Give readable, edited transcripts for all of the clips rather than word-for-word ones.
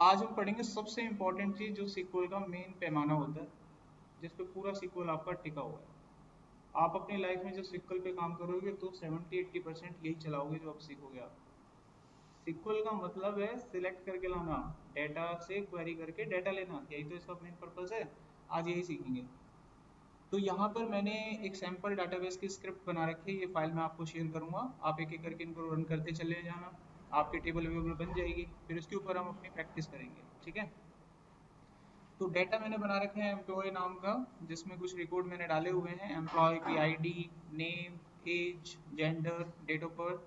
आज हम पढ़ेंगे सबसे इम्पोर्टेंट चीज जो सीक्वल का मेन पैमाना होता है, जिस पे पूरा सीक्वल आपका टिका हुआ है। आप अपनी लाइफ में जब सीक्वल पे काम करोगे तो 70-80% यही चलाओगे जो आप सीखोगे। आप सीक्वल का मतलब है सिलेक्ट करके लाना, डेटा से क्वेरी करके डेटा लेना, यही तो इसका मेन पर्पस है। आज यही सीखेंगे। तो यहाँ पर मैंने एक सैम्पल डाटाबेस की स्क्रिप्ट बना रखी है, ये फाइल मैं आपको शेयर करूंगा। आप एक एक करके इनको रन करते चले जाना, आपकी टेबल वेबल बन जाएगी। फिर इसके ऊपर हम अपनी प्रैक्टिस करेंगे, ठीक है। तो डेटा मैंने बना रखे हैं एम्प्लॉय नाम का, जिसमें कुछ रिकॉर्ड मैंने डाले हुए हैं। एम्प्लॉय की ID, name, age, gender, date of birth,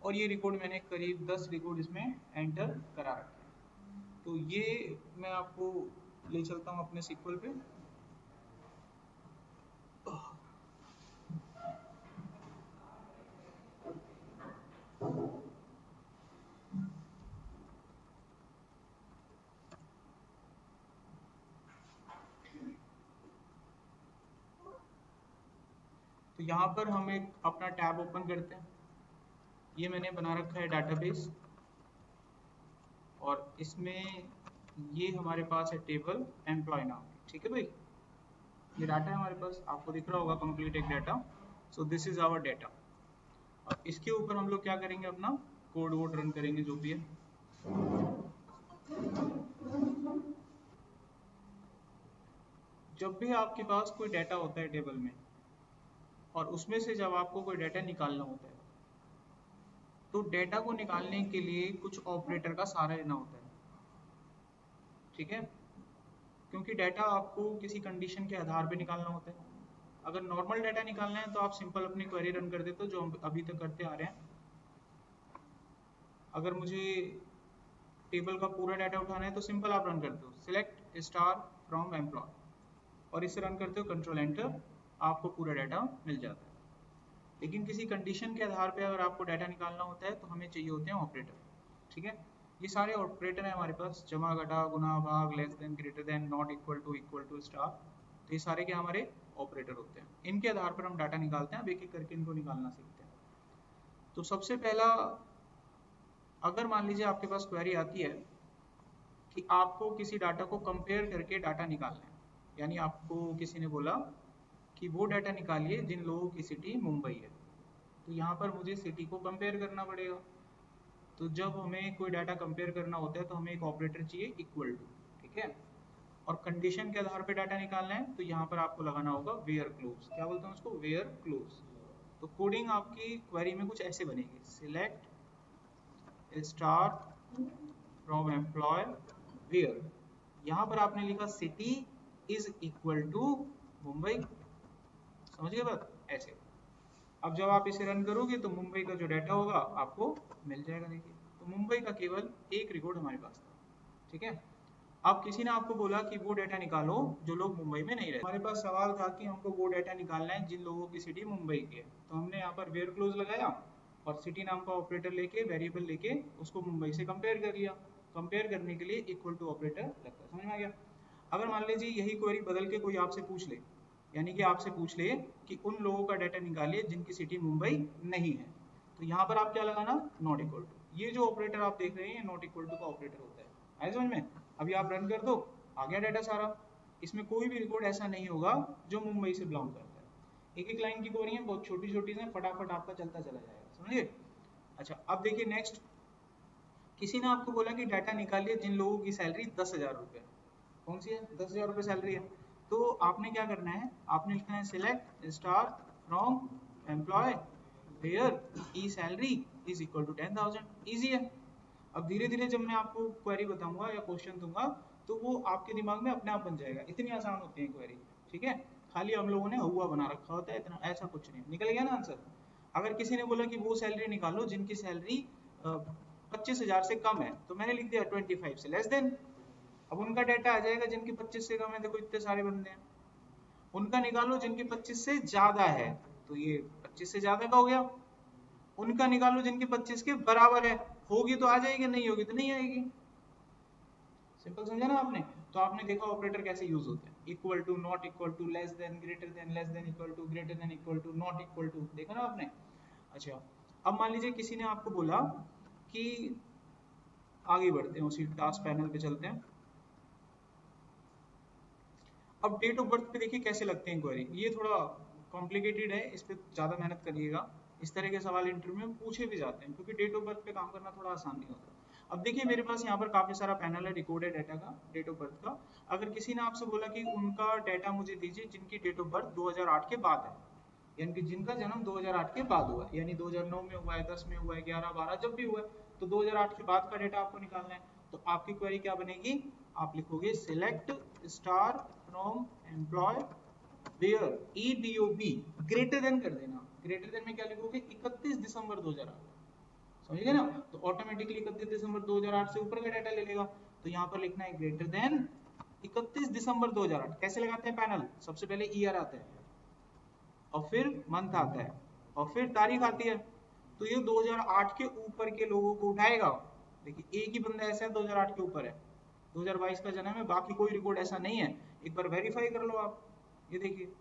और ये रिकॉर्ड मैंने करीब 10 रिकॉर्ड इसमें एंटर करा रखे हैं। तो ये मैं आपको ले चलता हूँ अपने सीक्वल पे। तो यहाँ पर हम एक अपना टैब ओपन करते हैं। ये मैंने बना रखा है डाटाबेस, और इसमें ये हमारे पास है टेबल एम्प्लॉय नाम की, ठीक है भाई। ये डाटा है हमारे पास, आपको दिख रहा होगा कंप्लीट एक data. So this is our data. अब इसके ऊपर हम लोग क्या करेंगे, अपना कोड वोड रन करेंगे जो भी है। जब भी आपके पास कोई डाटा होता है टेबल में, और उसमें से जब आपको कोई डाटा निकालना होता है, तो डेटा को निकालने के लिए कुछ ऑपरेटर का सहारा लेना होता है, ठीक है। क्योंकि डाटा आपको किसी कंडीशन के आधार पे निकालना होता है। अगर नॉर्मल डाटा निकालना है तो आप सिंपल अपनी क्वेरी रन कर देते हो, जो हम अभी तक करते आ रहे हैं। अगर मुझे टेबल का पूरा डाटा उठाना है तो सिंपल आप रन करते हो सिलेक्ट स्टार फ्रॉम एम्प्लॉय, और इसे रन करते हो कंट्रोल एंटर, आपको पूरा डाटा मिल जाता है। लेकिन किसी कंडीशन के आधार पे अगर आपको डाटा निकालना होता है तो हमें चाहिए होते हैं ऑपरेटर, ठीक है। ये सारे ऑपरेटर हैं हमारे पास, जमा, घटा, गुना, भाग, less than, greater than, not equal to, star. तो ये सारे के हमारे ऑपरेटर होते हैं। इनके आधार पर हम डाटा निकालते हैं। अब एक एक करके इनको निकालना सीखते हैं। तो सबसे पहला, अगर मान लीजिए आपके पास क्वेरी आती है कि आपको किसी डाटा को कंपेयर करके डाटा निकालना है, यानी आपको किसी ने बोला कि वो डाटा निकालिए जिन लोगों की सिटी मुंबई है। तो यहाँ पर मुझे सिटी को कंपेयर करना पड़ेगा। तो जब हमें कोई डाटा कंपेयर करना होता है तो हमें एक ऑपरेटर चाहिए इक्वल टू, ठीक है। और कंडीशन के आधार पे डाटा निकालना है तो यहाँ पर आपको लगाना होगा वेयर क्लोज। क्या बोलते हैं उसको, वेयर क्लोज। तो कोडिंग आपकी क्वेरी में कुछ ऐसे बनेगी, select star from employ where, यहाँ पर आपने लिखा city is equal to Mumbai. समझ गए बात, ऐसे। अब जब आप इसे रन करोगे तो मुंबई का जो डाटा होगा आपको मिल जाएगा। देखिए, तो मुंबई का केवल एक रिकॉर्ड हमारे पास था, ठीक है। अब किसी ने आपको बोला कि वो डाटा निकालो जो लोग मुंबई में नहीं रहते। हमारे पास सवाल था कि हमको वो डाटा निकालना है जिन लोगों की सिटी मुंबई की है। तो हमने यहाँ पर वेयर क्लोज लगाया और सिटी नाम का ऑपरेटर लेके, वेरिएबल लेके, उसको मुंबई से कंपेयर कर लिया। कंपेयर करने के लिए इक्वल टू ऑपरेटर लगता है। समझ में आ गया। अगर मान लीजिए यही क्वेरी बदल के कोई आपसे पूछ ले, यानी कि आपसे पूछ ले कि उन लोगों का डाटा निकालिए जिनकी सिटी मुंबई नहीं है, तो यहाँ पर आप क्या लगाना, नॉट इक्वल टू। ये जो ऑपरेटर आप देख रहे हैं नॉट इक्वल टू का ऑपरेटर होता है। आए समझ में। अभी आप रन कर दो, आ गया डाटा सारा। इसमें कोई भी रिकॉर्ड ऐसा नहीं होगा जो मुंबई से बिलोंग करता है। एक एक लाइन की क्वेरी है, बहुत छोटी छोटी है, फटाफट आपका चलता चला जाएगा, समझिए। अच्छा, अब देखिए नेक्स्ट। किसी ने आपको बोला कि डाटा निकालिए जिन लोगों की सैलरी 10,000 रुपये। कौन सी है, 10,000 रुपये सैलरी है। तो आपने क्या करना है, आपने लिखना है select star from employ where E salary is equal to 10,000। Easy है। अब धीरे धीरे जब मैं आपको क्वेरी बताऊंगा या क्वेश्चन दूंगा तो वो आपके दिमाग में अपने आप बन जाएगा। इतनी आसान होती है क्वेरी, ठीक है। खाली हम लोगों ने हुआ बना रखा होता है, इतना ऐसा कुछ नहीं। निकल गया ना आंसर। अगर किसी ने बोला कि वो सैलरी निकालो जिनकी सैलरी 25,000 से कम है, तो मैंने लिख दिया 25 से लेस देन। अब उनका डाटा आ जाएगा जिनकी 25 से कम है। देखो इतने सारे बंदे हैं। उनका निकालो जिनकी 25 से ज्यादा है, तो ये 25 से ज्यादा का हो गया। उनका निकालो जिनकी 25 के बराबर है, होगी तो आ जाएगी, नहीं होगी तो नहीं आएगी। सिंपल समझा ना आपने। तो आपने देखा ऑपरेटर कैसे यूज होते हैं, equal to, not equal to, less than, greater than, less than equal to, greater than equal to, not equal to. देखा ना आपने। अच्छा, अब मान लीजिए किसी ने आपको बोला कि आगे बढ़ते हैं, उसी टास्क पैनल पे चलते हैं। अब डेट ऑफ बर्थ पे देखिए कैसे लगते हैं इंक्वायरी। ये थोड़ा कॉम्प्लिकेटेड है, इस पे ज़्यादा मेहनत करिएगा। इस तरह के सवाल इंटरव्यू में पूछे भी जाते हैं, क्योंकि डेट ऑफ बर्थ पे काम करना थोड़ा आसान नहीं होता। अब देखिए मेरे पास यहाँ पर काफ़ी सारा पैनल है रिकॉर्डेड डाटा का, डेट ऑफ बर्थ का। अगर किसी ने आपसे बोला कि उनका डाटा मुझे दीजिए जिनकी डेट ऑफ बर्थ 2008 के बाद है, यानी कि जिनका जन्म 2008 के बाद हुआ है, यानी 2009 में हुआ है, 10 में हुआ है, 11, 12 जब भी हुआ है, तो 2008 के बाद का डेटा आपको निकालना है। तो आपकी क्वेरी क्या बनेगी, आप लिखोगे select star from employ where EDOB greater than कर देना। ग्रेटर देन में क्या लिखोगे, 31 दिसंबर 2008, समझ गए ना। तो ऑटोमेटिकली 31 दिसंबर 2008 से ऊपर का डाटा ले लेगा। तो यहाँ पर लिखना है ग्रेटर देन 31 दिसंबर 2008। कैसे लगाते हैं पैनल, सबसे पहले ईयर आता है और फिर मंथ आता है और फिर तारीख आती है। तो ये 2008 के ऊपर के लोगों को उठाएगा। देखिए एक ही बंदा ऐसा है 2008 के ऊपर है, 2022 का जन्म है, बाकी कोई रिकॉर्ड ऐसा नहीं है। एक बार वेरीफाई कर लो आप, ये देखिए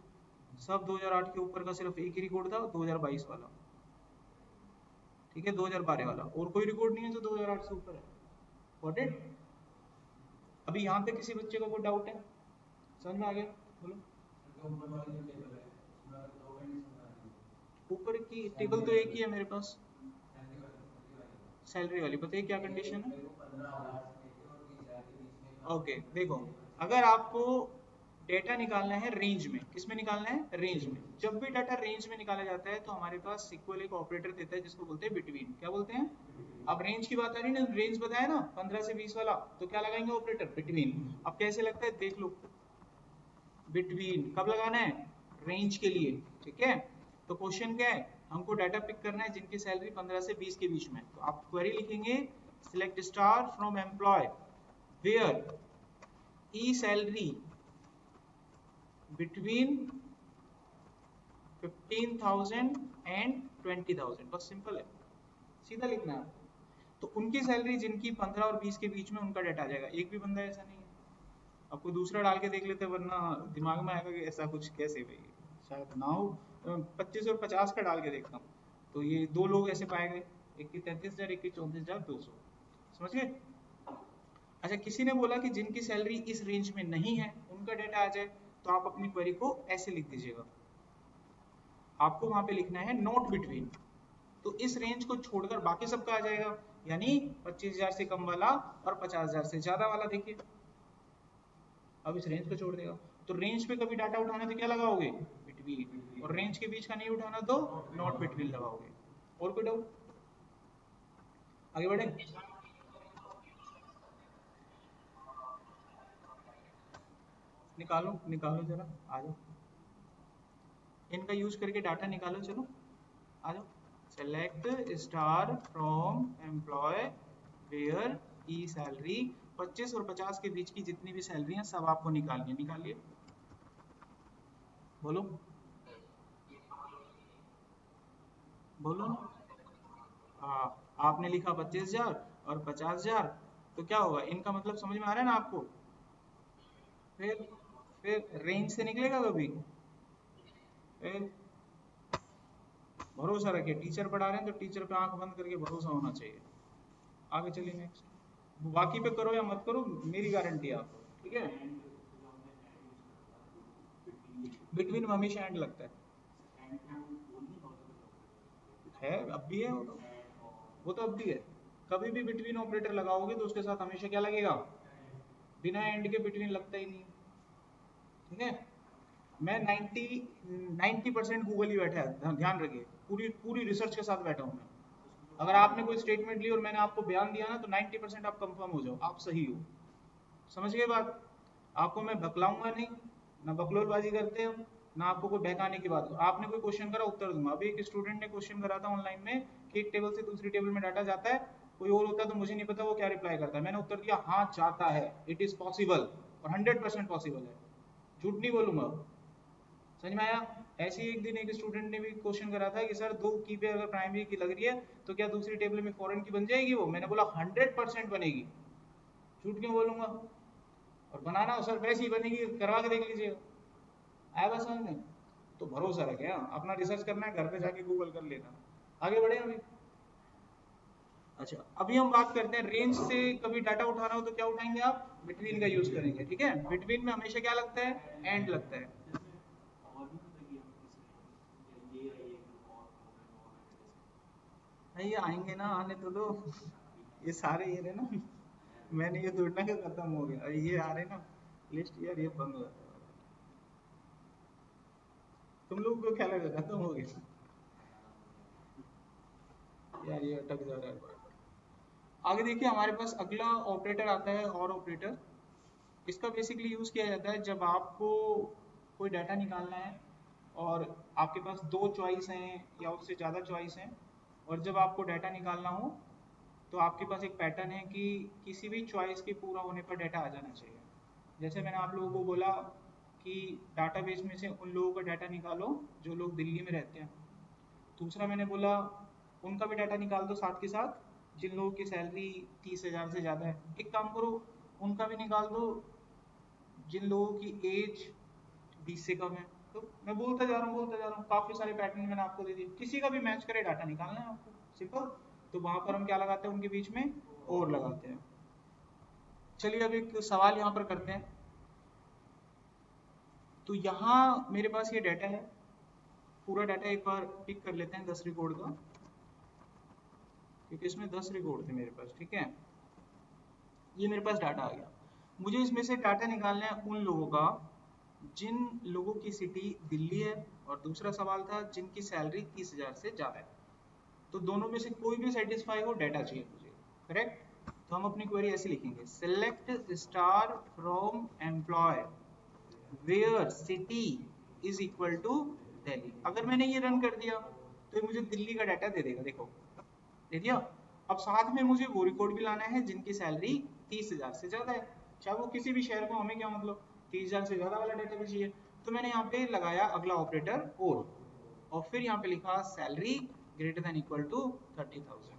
सब 2008 के ऊपर का सिर्फ एक ही रिकॉर्ड था, 2022 वाला, ठीक है, 2012 वाला, और कोई रिकॉर्ड नहीं है जो 2008 से ऊपर है। Got it. अभी यहाँ पे किसी बच्चे का कोई डाउट है, समझ में आ गया, बोलो। ऊपर की टेबल तो एक ही है मेरे पास, सैलरी वाली, बताइए क्या कंडीशन है। ओके देखो, अगर आपको डेटा निकालना है रेंज में, किस में निकालना है, रेंज में। जब भी डाटा रेंज में निकाला जाता है तो हमारे पास SQL एक ऑपरेटर देता है जिसको बोलते हैं बिटवीन। क्या बोलते हैं, अब रेंज की बात आ रही है ना, रेंज बताया ना 15 से 20 वाला, तो क्या लगाएंगे ऑपरेटर, बिटवीन। अब कैसे लगता है देख लो, बिटवीन कब लगाना है, रेंज के लिए, ठीक है। तो क्वेश्चन क्या है, हमको डाटा पिक करना है जिनकी सैलरी 15 से 20 के बीच में। तो आप क्वेरी लिखेंगे select star from employ where E salary between 15,000 and 20,000, बस सिंपल है, सीधा लिखना है। तो उनकी सैलरी जिनकी 15 और 20 के बीच में, उनका डाटा आ जाएगा। एक भी बंदा ऐसा नहीं है, अब कोई दूसरा डाल के देख लेते, वरना दिमाग में आएगा कि ऐसा कुछ कैसे भाई, शायद ना हो। 25 और 50 का डाल के देखता हूँ, तो ये दो लोग ऐसे पाए गए, एक की 33,000, एक की 34,200, समझ गए। अच्छा, किसी ने बोला कि जिनकी सैलरी इस रेंज में नहीं है उनका डाटा आ जाए, तो आप अपनी क्वेरी को ऐसे लिख दीजिएगा, आपको वहां पे लिखना है नॉट बिटवीन। तो इस रेंज को छोड़कर बाकी सबका आ जाएगा, यानी 25,000 से कम वाला और 50,000 से ज्यादा वाला। देखिए अब इस रेंज को छोड़ देगा। तो रेंज पे कभी डाटा उठाना तो क्या लगाओगे, बिटवीन, और रेंज के बीच का नहीं उठाना तो नॉट बिटवीन लगाओगे। और कोई डाउट, आगे बढ़े। निकालो निकालो जरा, आ जाओ, इनका यूज करके डाटा निकालो, चलो आ जाओ। Select star from employ where E salary, 25 और 50 के बीच की जितनी भी सैलरी हैं सब आपको निकालनी है, निकालिए, बोलो बोलो। हाँ, आपने लिखा 25,000 और 50,000, तो क्या होगा, इनका मतलब समझ में आ रहा है ना आपको। फिर फिर रेंज से निकलेगा कभी, फिर भरोसा रखिए, टीचर पढ़ा रहे हैं तो टीचर पे आंख बंद करके भरोसा होना चाहिए। आगे चलिए नेक्स्ट। बाकी पे करो या मत करो, मेरी गारंटी है आपको, ठीक है। बिटवीन हमेशा एंड लगता है, अब भी है वो तो अब भी है। कभी भी बिटवीन ऑपरेटर लगाओगे तो उसके साथ हमेशा क्या लगेगा, बिना एंड के बिटवीन लगता ही नहीं, ठीक है। मैं 90% गूगल ही बैठा है, ध्यान रखिए, पूरी पूरी रिसर्च के साथ बैठा हूँ मैं। अगर आपने कोई स्टेटमेंट ली और मैंने आपको बयान दिया ना, तो 90% आप कंफर्म हो जाओ आप सही हो, समझ गए बात। आपको मैं बकलाऊंगा नहीं, ना बकलोलबाजी करते हो, ना आपको कोई बहकाने की बात हो। आपने कोई क्वेश्चन करा उत्तर दूंगा। अभी एक स्टूडेंट ने क्वेश्चन करा था ऑनलाइन में कि एक टेबल से दूसरी टेबल में डाटा जाता है, कोई और होता है तो मुझे नहीं पता वो क्या रिप्लाई करता है। मैंने उत्तर दिया हाँ जाता है, इट इज पॉसिबल, और 100% पॉसिबल है, झूठ नहीं बोलूंगा। समझ में आया। ऐसे ही एक दिन एक स्टूडेंट ने भी क्वेश्चन करा था कि सर दो की पे अगर प्राइमरी की लग रही है तो क्या दूसरी टेबल में फॉरेन की बन जाएगी वो। मैंने बोला 100% बनेगी, झूठ क्यों बोलूंगा। और बनाना हो सर वैसी ही बनेगी, करवा के देख लीजिएगा, आया बस समझ में। तो भरोसा रखे, अपना रिसर्च करना है घर पे जाके गूगल कर लेना। आगे बढ़े अभी। अच्छा, अभी हम बात करते हैं रेंज से कभी डाटा उठाना हो तो क्या उठाएंगे आप, बिटवीन का यूज करेंगे। ठीक है, बिटवीन में हमेशा क्या लगता है, एंड लगता है। नहीं, ये आएंगे ना, आने तो दो। ये सारे ये रहे ना, मैंने ये ढूंढना कि खत्म हो गया, ये आ रहे ना लिस्ट, यार ये बंद हो जाता है। तुम लोग को क्या लगा खत्म हो गया, यार ये अटक जा रहा है। आगे देखिए, हमारे पास अगला ऑपरेटर आता है, और ऑपरेटर। इसका बेसिकली यूज किया जाता है जब आपको कोई डाटा निकालना है और आपके पास दो चॉइस हैं या उससे ज़्यादा चॉइस हैं, और जब आपको डाटा निकालना हो तो आपके पास एक पैटर्न है कि किसी भी चॉइस के पूरा होने पर डाटा आ जाना चाहिए। जैसे मैंने आप लोगों को बोला कि डाटाबेस में से उन लोगों का डाटा निकालो जो लोग दिल्ली में रहते हैं। दूसरा मैंने बोला उनका भी डाटा निकाल दो साथ के साथ जिन लोगों की सैलरी 30,000 से ज़्यादा है। एक काम करो, उनका भी निकाल दो जिन लोगों की एज 20 से कम है। तो मैं बोलता जा रहा हूँ, काफ़ी सारे पैटर्न मैंने आपको दे दिए, किसी का भी मैच करे डाटा निकालना है आपको, सिंपल। तो वहाँ पर हम क्या लगाते हैं, उनके बीच में और लगाते हैं। चलिए अब एक सवाल यहाँ पर करते हैं। तो यहाँ मेरे पास ये डाटा है, पूरा डाटा एक बार पिक कर लेते हैं 10 रिकॉर्ड का, क्योंकि इसमें 10 रिकॉर्ड थे मेरे पास। ठीक है, ये मेरे पास डाटा आ गया। मुझे इसमें से डाटा निकालना है उन लोगों का जिन लोगों की सिटी दिल्ली है, और दूसरा सवाल था जिनकी सैलरी 30,000 से ज़्यादा है। तो दोनों में से कोई भी सेटिस्फाई हो डाटा चाहिए मुझे, करेक्ट। तो हम अपनी क्वेरी ऐसे लिखेंगे, select star from employ where city is equal to Delhi. अगर मैंने ये रन कर दिया तो ये मुझे दिल्ली का डाटा दे देगा, देखो दे दिया। अब साथ में मुझे वो रिकॉर्ड भी लाना है जिनकी सैलरी 30,000 से ज्यादा है, चाहे वो किसी भी शहर को, हमें क्या मतलब, 30,000 से ज्यादा वाला डाटा भी चाहिए। तो मैंने यहाँ पे लगाया अगला ऑपरेटर और फिर यहाँ पे लिखा salary greater than equal to 30,000।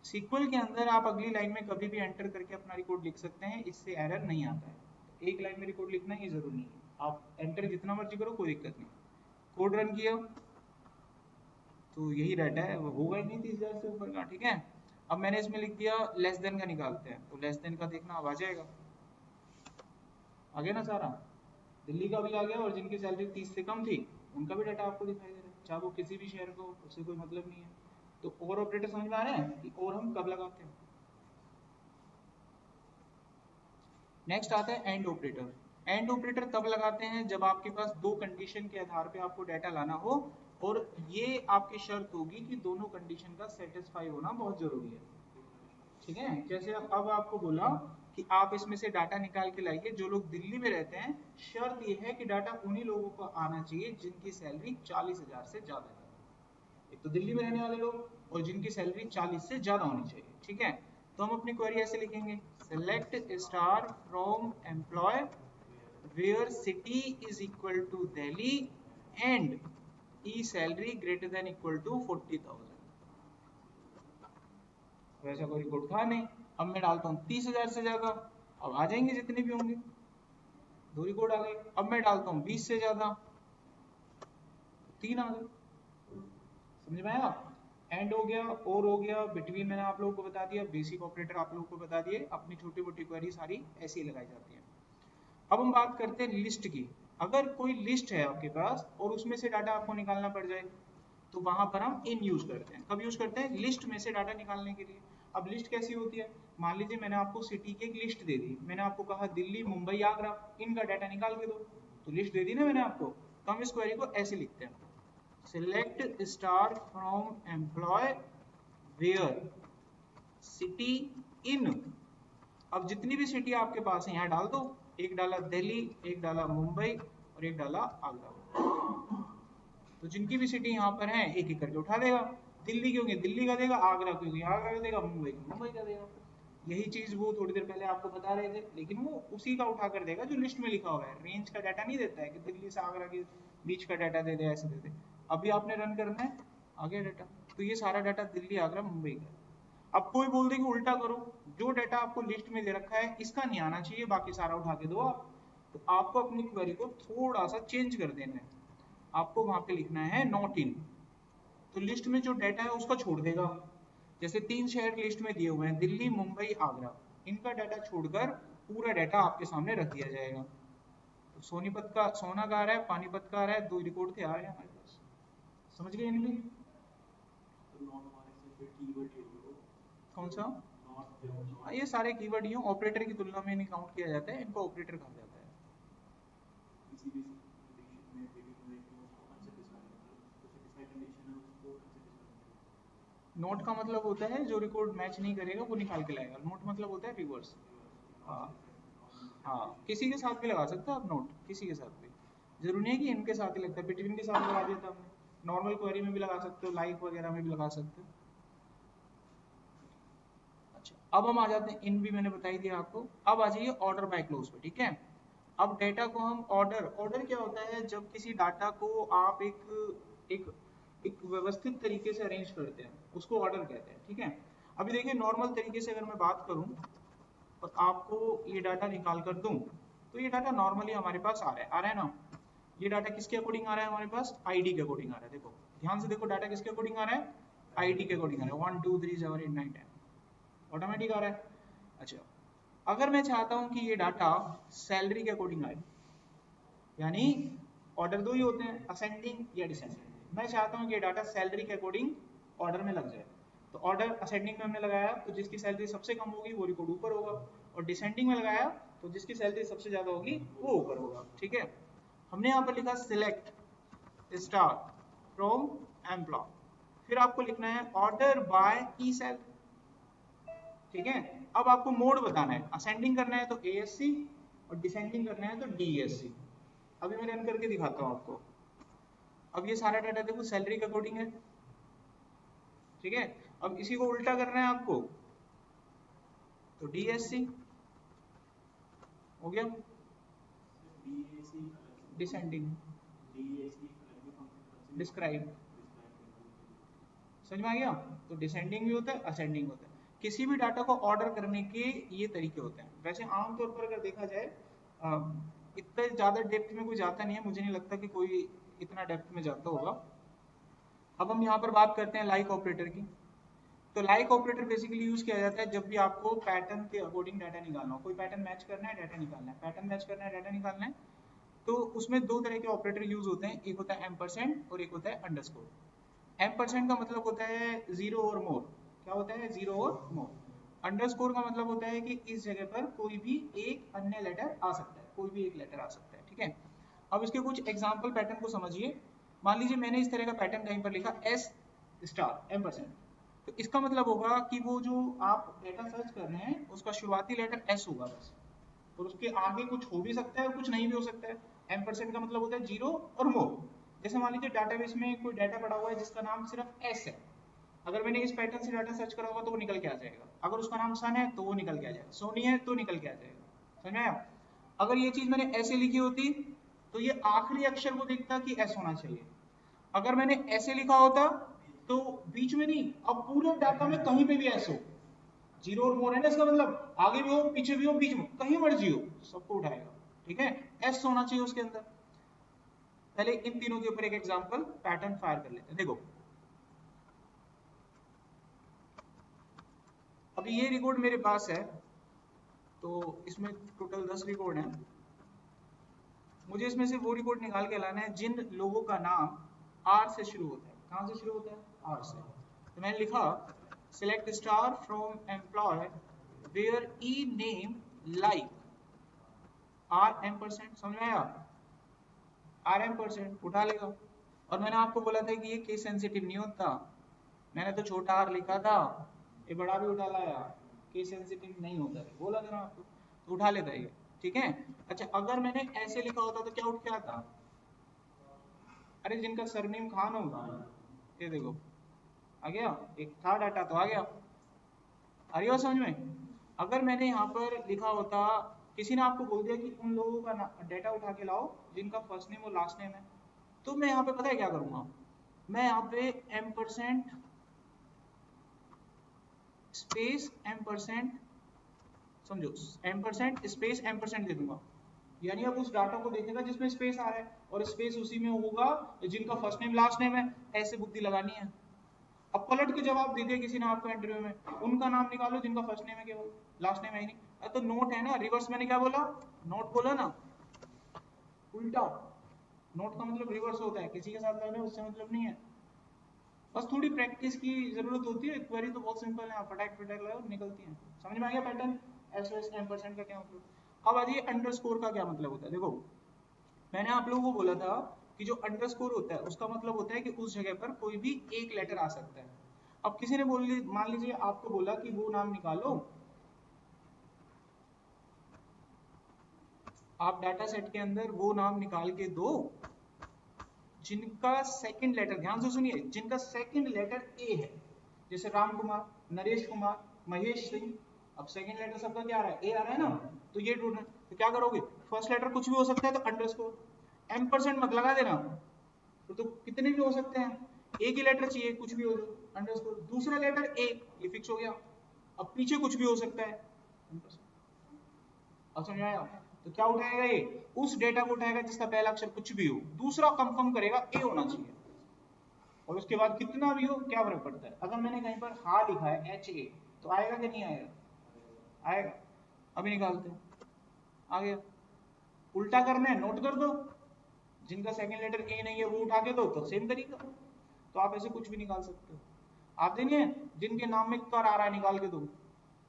SQL के अंदर आप अगली लाइन में कभी भी एंटर करके अपना रिकॉर्ड लिख सकते हैं, इससे एरर नहीं आता है। एक लाइन में रिकॉर्ड लिखना ये जरूरी नहीं है, आप एंटर जितना मर्जी करो कोई दिक्कत नहीं। कोड रन किया तो यही डाटा है, वो होगा ही नहीं 30,000 से ऊपर का। ठीक है, अब मैंने इसमें लिख दिया लेस देन का निकालते हैं, तो लेस देन का देखना अब आ जाएगा, आ गया ना सारा, दिल्ली का भी आ गया, और जिनकी सैलरी 30 से कम थी उनका भी डाटा आपको दिखाई दे रहा है, चाहे वो किसी भी शहर को, उससे कोई मतलब नहीं है। तो और ऑपरेटर समझ में आ रहे हैं कि और हम कब लगाते हैं। नेक्स्ट आता है एंड ऑपरेटर। एंड ऑपरेटर तब लगाते हैं जब आपके पास दो कंडीशन के आधार पे आपको डाटा लाना हो, और ये आपकी शर्त होगी कि दोनों कंडीशन का सेटिस्फाई होना बहुत जरूरी है। ठीक है, जैसे अब आपको बोला कि आप इसमें से डाटा निकाल के लाइए जो लोग दिल्ली में रहते हैं, शर्त ये है कि डाटा उन्हीं लोगों को आना चाहिए जिनकी सैलरी 40,000 से ज्यादा है। एक तो दिल्ली में रहने वाले लोग और जिनकी सैलरी 40 से ज्यादा होनी चाहिए। ठीक है, तो हम अपनी क्वेरी ऐसे लिखेंगे, select star from employ where city is equal to Delhi and E salary greater than equal to 40,000। वैसा कोई रिकॉर्ड था नहीं। अब मैं डालता हूँ 30,000 से ज्यादा, अब आ जाएंगे जितने भी होंगे, दो रिकॉर्ड आ गए। अब मैं डालता हूँ 20 से ज्यादा, 3 आ गए। समझ में आया, एंड हो गया, और हो गया, बिटवीन मैंने आप लोगों को बता दिया, बेसिक ऑपरेटर आप लोगों को बता दिए। अपनी छोटी मोटी क्वेरी सारी ऐसी ही लगाई जाती है। अब हम बात करते हैं लिस्ट की। अगर कोई लिस्ट है आपके पास और उसमें से डाटा आपको निकालना पड़ जाए, तो वहां पर हम इन यूज करते हैं। कब यूज करते हैं, लिस्ट में से डाटा निकालने के लिए। अब लिस्ट कैसी होती है, मान लीजिए मैंने आपको सिटी की एक लिस्ट दे दी, मैंने आपको कहा दिल्ली मुंबई आगरा, इनका डाटा निकाल के दो, तो लिस्ट दे दी ना मैंने आपको। तो हम इस क्वेरी को ऐसे लिखते हैं, select star from employee where city in। अब जितनी भी सिटी आपके पास है यहाँ डाल दो, एक डाला दिल्ली, एक डाला मुंबई और एक डाला आगरा। तो जिनकी भी सिटी यहाँ पर है एक एक करके उठा देगा, दिल्ली क्योंकि दिल्ली का देगा, आगरा क्योंकि आगरा का देगा, मुंबई मुंबई का देगा। यही चीज वो थोड़ी देर पहले आपको बता रहे थे, लेकिन वो उसी का उठा कर देगा जो लिस्ट में लिखा हुआ है। रेंज का डाटा नहीं देता है कि दिल्ली से आगरा के बीच का डाटा दे दे, ऐसे दे दे। अभी आपने रन करना है, आ गया डाटा। तो ये सारा डाटा दिल्ली आगरा मुंबई का। अब कोई बोल दे कि उल्टा करो, जो डाटा आपको लिस्ट में दे रखा है इसका नहीं आना चाहिए, बाकी सारा उठा के दो आप। तो आपको अपनी क्वेरी को थोड़ा सा चेंज कर देना है, आपको वहां पे लिखना है नॉट इन। तो लिस्ट में जो डाटा है उसका छोड़ देगा, जैसे 3 शहर लिस्ट में दिए हुए हैं, दिल्ली, मुंबई, आगरा, इनका डाटा छोड़कर पूरा डाटा आपके सामने रख दिया जाएगा। तो सोनीपत का सोना का आ रहा है, पानीपत का आ रहा है, 2 रिकॉर्ड थे आ रहे हैं हमारे पास। समझ गए इनके? कौन सा? ये सारे कीवर्ड यूं ऑपरेटर की तुलना में नहीं काउंट किया जाता है, इनको ऑपरेटर कहा जाता है। नोट का मतलब होता है जो रिकॉर्ड मैच नहीं करेगा वो निकाल के लाएगा। नोट मतलब होता है रिवर्स। हाँ हाँ, किसी के साथ भी लगा सकते हो आप नोट, किसी के साथ भी, जरूरी नहीं है कि इनके साथ ही लगता है, बिटवीन के साथ लगा दिया था हमने, नॉर्मल क्वेरी में भी लगा सकते हो, लाइक वगैरह में भी लगा सकते हो। अच्छा, अब हम आ जाते हैं, इन भी मैंने बताई दिया आपको। अब आ जाइए ऑर्डर बाय क्लोज पे, ठीक है। अब डेटा को हम ऑर्डर क्या होता है, जब किसी डाटा को आप एक एक व्यवस्थित तरीके से अरेंज करते हैं, उसको ऑर्डर कहते हैं, ठीक है। अभी देखिए नॉर्मल तरीके से अगर मैं बात करूं और आपको ये डाटा निकाल कर दूं, तो ये डाटा नॉर्मली हमारे पास आ रहा है ना। ये डाटा किसके अकॉर्डिंग आ रहा है हमारे पास? आईडी के अकॉर्डिंग आ रहा है। देखो ध्यान से देखो, डाटा किसके अकॉर्डिंग आ रहा है? आईडी के अकॉर्डिंग आ रहा है। 1 2 3 7 8 9 10 ऑटोमेटिक आ रहा है। अच्छा, अगर मैं चाहता हूं कि ये डाटा सैलरी के अकॉर्डिंग आए, यानी ऑर्डर दो ही होते हैं, असेंडिंग या डिसेंडिंग। मैं चाहता हूं कि ये डाटा सैलरी के अकॉर्डिंग ऑर्डर में लग जाए, तो ऑर्डर असेंडिंग में हमने लगाया तो जिसकी सैलरी सबसे कम होगी वो रिकॉर्ड ऊपर होगा, और डिसेंडिंग में लगाया तो जिसकी सैलरी सबसे ज्यादा होगी वो ऊपर होगा, ठीक है। हमने यहाँ पर लिखा सिलेक्ट स्टार फ्रॉम एम्प्लॉय, फिर आपको लिखना है ऑर्डर बाय ई सेल, ठीक है। अब आपको मोड बताना है, असेंडिंग करना है तो ASC और डिसेंडिंग करना है तो DSC। अभी मैं रन करके दिखाता हूँ आपको। अब ये सारा डाटा देखो सैलरी के अकॉर्डिंग है, ठीक है। अब इसी को उल्टा करना है आपको तो DSC हो गया, डिसेंडिंग, डिस्क्राइब, समझ में आ गया। तो डिसेंडिंग भी होता है, असेंडिंग होता है। किसी भी डाटा को ऑर्डर करने के ये तरीके होते हैं। वैसे आमतौर पर अगर देखा जाए इतना ज़्यादा डेप्थ में कोई जाता नहीं है, मुझे नहीं लगता कि कोई इतना डेप्थ में जाता होगा। अब हम यहाँ पर बात करते हैं लाइक ऑपरेटर की। तो लाइक ऑपरेटर बेसिकली यूज किया जाता है जब भी आपको पैटर्न के अकॉर्डिंग डाटा निकालना हो, कोई पैटर्न मैच करना है, डाटा निकालना है, पैटर्न मैच करना है, डाटा निकालना है, तो उसमें दो तरह के ऑपरेटर यूज होते हैं, एक होता है एम्परसेंड और एक होता है अंडरस्कोर। एम्परसेंड का मतलब होता है जीरो और मोर, क्या होता है? जीरो और मोर। अंडरस्कोर का मतलब होता है कि इस जगह पर कोई भी एक अन्य लेटर आ सकता है, कोई भी एक लेटर आ सकता है, ठीक है। अब इसके कुछ एग्जाम्पल पैटर्न को समझिए। मान लीजिए मैंने इस तरह का पैटर्न कहीं पर लिखा एस स्टार एम्परसेंड, तो इसका मतलब होगा कि वो जो आप डेटा सर्च कर रहे हैं उसका शुरुआती लेटर एस होगा बस, और उसके आगे कुछ हो भी सकता है और कुछ नहीं भी हो सकता है। एम्परसेंड का मतलब होता है जीरो और मोर। जैसे मान लीजिए डाटाबेस में कोई डाटा पड़ा हुआ है जिसका नाम सिर्फ एस है, अगर मैंने इस पैटर्न से डाटा सर्च करा होगा तो वो निकल के आ जाएगा। अगर उसका नाम सन है तो वो निकल के आ जाएगा, सोनी है तो निकल के आ जाएगा, समझ में आया। अगर ये चीज मैंने ऐसे लिखी होती तो ये आखिरी अक्षर को देखता कि एस होना चाहिए। अगर मैंने ऐसे लिखा होता तो बीच में नहीं, अब पूरे डाटा में कहीं पे भी एस हो, जीरो और मोर है ना, इसका मतलब आगे भी हो पीछे भी हो बीच में कहीं मर्जी हो सबको उठाएगा, ठीक है। एस होना चाहिए उसके अंदर। पहले इन तीनों के ऊपर एक एग्जांपल पैटर्न फायर कर लेते हैं। देखो अभी ये रिकॉर्ड मेरे पास है, तो इसमें टोटल 10 रिकॉर्ड हैं। मुझे इसमें से वो रिकॉर्ड निकाल के लाना है जिन लोगों का नाम आर से शुरू होता है। कहाँ से शुरू होता है? आर से। तो मैंने लिखा select star from employ where E name like R M%, समझ में आया? आर एम% उठा लेगा। और मैंने आपको बोला था कि ये केस सेंसिटिव नहीं होता, मैंने तो छोटा आर लिखा था, ये बड़ा भी उठा लाया, केस सेंसिटिव नहीं होता है, बोला था ना आपको, तो उठा लेता है ये, ठीक है। अच्छा, अगर मैंने ऐसे लिखा होता तो क्या उठ के आता? अरे जिनका सरनेम खान होगा, ये देखो आ गया, एक था डाटा तो आ गया। आ रही हो समझ में? अगर मैंने यहाँ पर लिखा होता, किसी ने आपको बोल दिया कि उन लोगों का डाटा उठा के लाओ जिनका फर्स्ट नेम और लास्ट नेम है, तो मैं यहाँ पे पता है क्या करूंगा, मैं यहाँ पे M% स्पेस M%, समझो M% स्पेस M% दे दूंगा, यानी अब उस डाटा को देखेगा जिसमें स्पेस आ रहा है, और स्पेस उसी में होगा जिनका फर्स्ट नेम लास्ट नेम है, ऐसे बुद्धि लगानी है। अब पलट के जवाब दे दिया किसी ने आपको इंटरव्यू में, उनका नाम निकालो जिनका फर्स्ट नेम है केवल, लास्ट नेम है ही नहीं। तो नोट है ना, रिवर्स मैंने क्या बोला, नोट बोला ना, उल्टा। नोट का मतलब रिवर्स होता है, किसी के साथ लड़ रहे हो उससे मतलब नहीं है, बस थोड़ी प्रैक्टिस की जरूरत होती है। क्वेरी तो बहुत सिंपल है, फटाक फटाक लगाओ निकलती है। समझ में आ गया पैटर्न, एस एम्परसेंड का क्या मतलब। अब आ जाइए अंडरस्कोर का क्या मतलब होता है। देखो मैंने आप लोगों को बोला था कि जो अंडरस्कोर होता है उसका मतलब होता है कि उस जगह पर कोई भी एक लेटर आ सकता है। अब किसी ने मान लीजिए आपको बोला कि वो नाम निकालो, आप डाटा सेट के अंदर वो नाम निकाल के दो जिनका सेकंड लेटर, ध्यान से सुनिए, जिनका सेकंड लेटर ए है, जैसे राम कुमार, नरेश कुमार, महेश सिंह। अब सेकंड लेटर सबका क्या आ रहा है, ए आ रहा है ना, तो ये ढूंढना। तो क्या करोगे, फर्स्ट लेटर कुछ भी हो सकता है तो अंडरस्कोर, एम्परसेंड मत लगा देना, तो कितने भी हो सकते हैं, एक ही लेटर चाहिए कुछ भी हो जाए, अंडरस्कोर। दूसरा लेटर ए, ये फिक्स हो गया। अब पीछे कुछ भी हो सकता है, अब समझ आया। तो क्या उठाएगा ये, उस डेटा को उठाएगा जिसका पहला अक्षर कुछ भी हो, दूसरा कंफर्म करेगा ए होना चाहिए, और उसके बाद कितना भी हो क्या फर्क पड़ता है। अगर मैंने कहीं पर हा लिखा है एच ए, तो आएगा कि नहीं आएगा, आएगा। अभी निकालते हैं, आ गया। उल्टा करना है, नोट कर दो, जिनका सेकंड लेटर ए नहीं है वो उठा के दो, तो सेम तरीका। तो आप ऐसे कुछ भी निकाल सकते हो। आप देंगे जिनके नाम में कर आ रहा है निकाल के दो,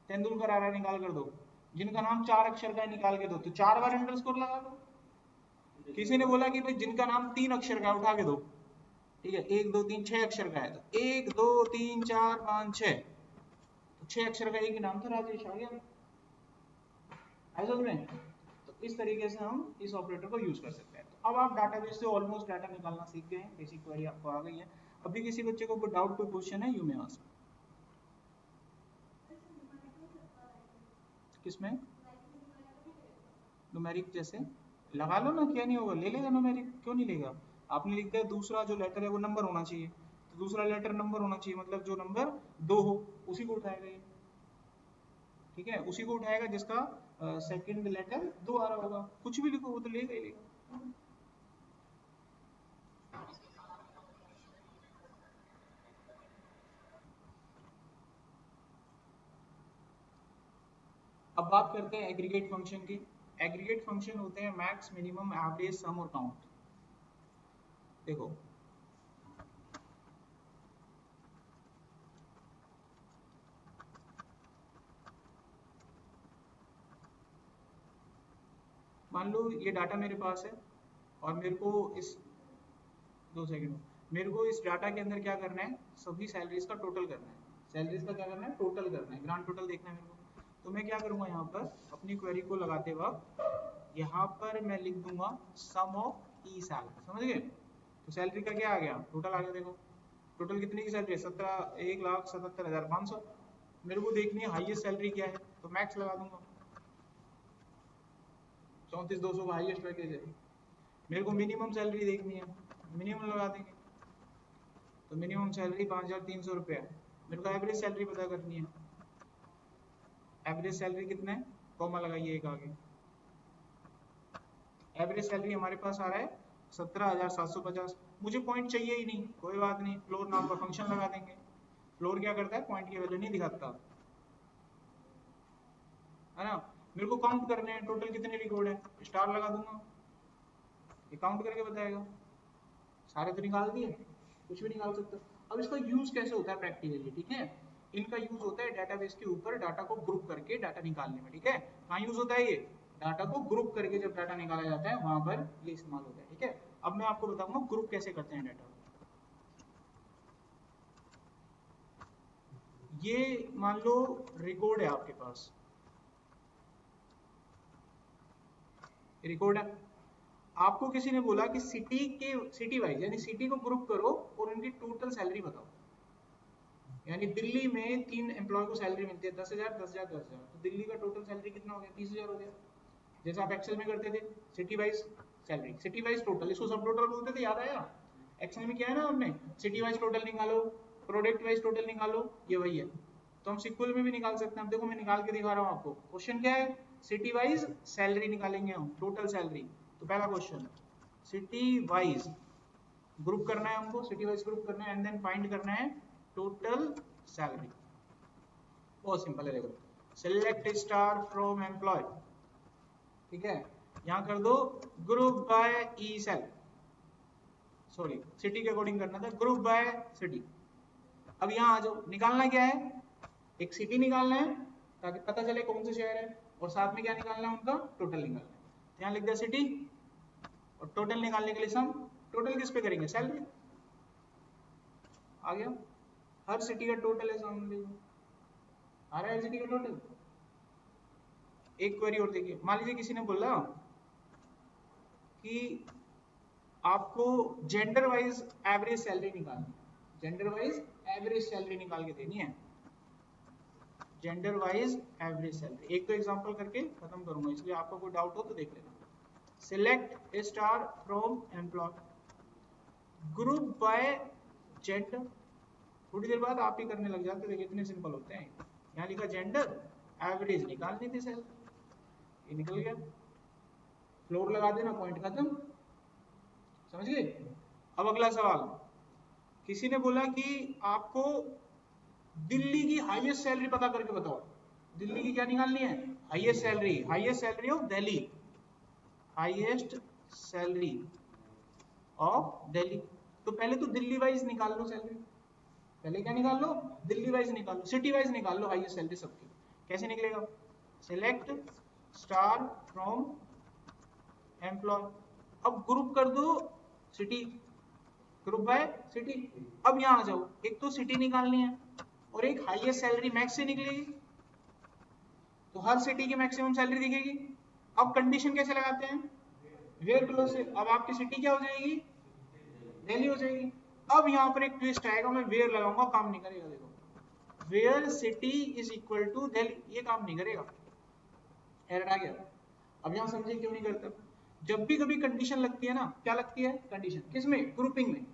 तेंदुलकर आ रहा है निकाल कर दो, जिनका नाम 4 अक्षर का है निकाल के दो, तो 4 बार अंडरस्कोर लगा दो। किसी ने बोला कि भाई जिनका नाम 3 अक्षर का है उठा के दो, ठीक है, 1 2 3 6 अक्षर का है, तो 1 2 3 4 5 6, तो 6 अक्षर का एक ही नाम था, राजेश, आ गया ऐसा में। तो इस तरीके से हम इस ऑपरेटर को यूज कर सकते हैं। तो अब आप डाटाबेस से ऑलमोस्ट डाटा निकालना सीख गए हैं, बेसिक क्वेरी आपको आ गई है। अभी किसी बच्चे को कोई डाउट, कोई क्वेश्चन है, यू मे आस्क। किसमें, न्यूमेरिक जैसे लगा लो ना, क्या नहीं होगा, ले लेगा न्यूमेरिक, क्यों नहीं लेगा। आपने लिख दिया दूसरा जो लेटर है वो नंबर होना चाहिए, तो दूसरा लेटर नंबर होना चाहिए, मतलब जो नंबर 2 हो उसी को उठाएगा ये, ठीक है, उसी को उठाएगा जिसका सेकंड लेटर 2 आ रहा होगा। कुछ भी लिखो वो तो लेगा ही लेगा। अब बात करते हैं एग्रीगेट फंक्शन की। एग्रीगेट फंक्शन होते हैं मैक्स, मिनिमम, एवरेज, सम और काउंट। देखो मान लो ये डाटा मेरे पास है और मेरे को इस 2 सेकंड, मेरे को इस डाटा के अंदर क्या करना है, सभी सैलरीज का टोटल करना है। सैलरीज का क्या करना है, टोटल करना है, ग्रांड टोटल देखना है मेरे को। तो मैं क्या करूंगा, यहाँ पर अपनी क्वेरी को लगाते वक्त यहाँ पर मैं लिख दूंगा सम ऑफ ई सैलरी, समझ गए। तो सैलरी का क्या आ गया, टोटल आ गया। देखो टोटल कितने की सैलरी है, 1,77,500। मेरे को देखनी है हाईएस्ट सैलरी क्या है, तो मैक्स लगा दूंगा, 34,200 का हाईएस्ट पैकेज है। मेरे को मिनिमम सैलरी देखनी है, मिनिमम लगा देंगे, तो मिनिमम सैलरी 5,300 रुपया। मेरे को एवरेज सैलरी पता करनी है, एवरेज सैलरी कितना है, कॉमा लगाइए एक आगे। एवरेज सैलरी हमारे पास आ रहा है 17,750। मुझे पॉइंट चाहिए ही नहीं, कोई बात नहीं, फ्लोर नाम का फंक्शन लगा देंगे। फ्लोर क्या करता है, पॉइंट की वैल्यू नहीं दिखाता है ना। मेरे को काउंट करने हैं टोटल कितने रिकॉर्ड है, स्टार लगा दूंगा, ये काउंट करके बताएगा। सारे तो निकाल दिए, कुछ भी निकाल सकते हो। अब इसका यूज कैसे होता है प्रैक्टिकली, ठीक है। इनका यूज होता है डेटाबेस के ऊपर डाटा को ग्रुप करके डाटा निकालने में, ठीक है। कहाँ यूज होता है ये, डाटा को ग्रुप करके जब डाटा निकाला जाता है वहां पर ये इस्तेमाल होता है, ठीक है। अब मैं आपको बताऊंगा ग्रुप कैसे करते हैं डाटा। ये मान लो रिकॉर्ड है आपके पास, रिकॉर्ड है, आपको किसी ने बोला कि सिटी वाइज यानी सिटी को ग्रुप करो और उनकी टोटल सैलरी बताओ। यानी दिल्ली में 3 एम्प्लॉय को सैलरी मिलती है 10,000 10,000 10,000, तो दिल्ली का टोटल सैलरी कितना हो गया, 30,000 हो गया। जैसे आप एक्सेल में करते थे city wise salary, city wise total, इसको सब टोटल बोलते थे, याद आया। एक्सेल में क्या है ना, हमने सिटी वाइज टोटल निकालो, प्रोडक्ट वाइज टोटल निकालो, ये वही है। तो हम सिक्वल में भी निकाल सकते हैं। अब देखो मैं निकाल के दिखा रहा हूँ आपको। क्वेश्चन क्या है, सिटी वाइज सैलरी निकालेंगे हम, टोटल सैलरी। तो पहला क्वेश्चन सिटी वाइज ग्रुप करना है हमको, सिटी वाइज ग्रुप करना है एंड देन फाइंड करना है टोटल सैलरी। बहुत सिंपल है, देखो सिलेक्ट स्टार फ्रॉम एम्प्लॉय, ठीक है, यहाँ कर दो group by E sale, sorry city के अकॉर्डिंग करना था, ग्रुप बाय सिटी। अब यहाँ आ जाओ, निकालना क्या है, एक सिटी निकालना है ताकि पता चले कौन से शहर है, और साथ में क्या निकालना है, उनका टोटल निकालना है। यहाँ लिख दिया सिटी, और टोटल निकालने के लिए सम, टोटल किस पे करेंगे, सैलरी। आ गया, हर सिटी का टोटल है सामने, आ रहा है सिटी का टोटल। एक क्वेरी और देखिए, मान लीजिए किसी ने बोला कि आपको जेंडर वाइज एवरेज सैलरी निकालनी है, जेंडर वाइज एवरेज सैलरी निकाल के देनी है, जेंडर वाइज एवरेज सैलरी। एक तो एग्जांपल करके खत्म करूंगा, इसलिए आपको कोई डाउट हो तो देख लेना। Select A star from employ, group by gender. थोड़ी देर बाद आप ही करने लग जाते, देखिए इतने सिंपल होते हैं। यहाँ लिखा जेंडर, एवरेज निकालनी थी सैलरी, ये निकल गया, फ्लोर लगा देना, पॉइंट खत्म, समझ गए। अब अगला सवाल, किसी ने बोला कि आपको दिल्ली की हाईएस्ट सैलरी पता करके बताओ। दिल्ली की क्या निकालनी है, highest salary, highest salary of Delhi, highest salary of Delhi. तो पहले तो दिल्ली वाइज निकाल लो सैलरी, पहले क्या निकाल लो, दिल्ली वाइज निकाल लो, सिटी वाइज निकाल लो हाईएस्ट सैलरी सबकी। कैसे निकलेगा, सिलेक्ट स्टार फ्रॉम एम्प्लॉय, अब ग्रुप कर दो सिटी, ग्रुप बाय सिटी। अब यहाँ आ जाओ, एक तो सिटी निकालनी है और एक हाईएस्ट सैलरी मैक्स से निकलेगी, तो हर सिटी की मैक्सिमम सैलरी दिखेगी। अब कंडीशन कैसे लगाते हैं, वेयर क्लोज से। अब आपकी सिटी क्या हो जाएगी, दिल्ली हो जाएगी। अब यहाँ पर एक ट्विस्ट आएगा, मैं वेयर लगाऊंगा, काम नहीं करेगा, देखो where city is equal to Delhi, ये काम नहीं करेगा, एरर आ गया। अब यहाँ समझे क्यों नहीं करता, जब भी कभी कंडीशन लगती है ना, क्या लगती है कंडीशन, किसमें, ग्रुपिंग में।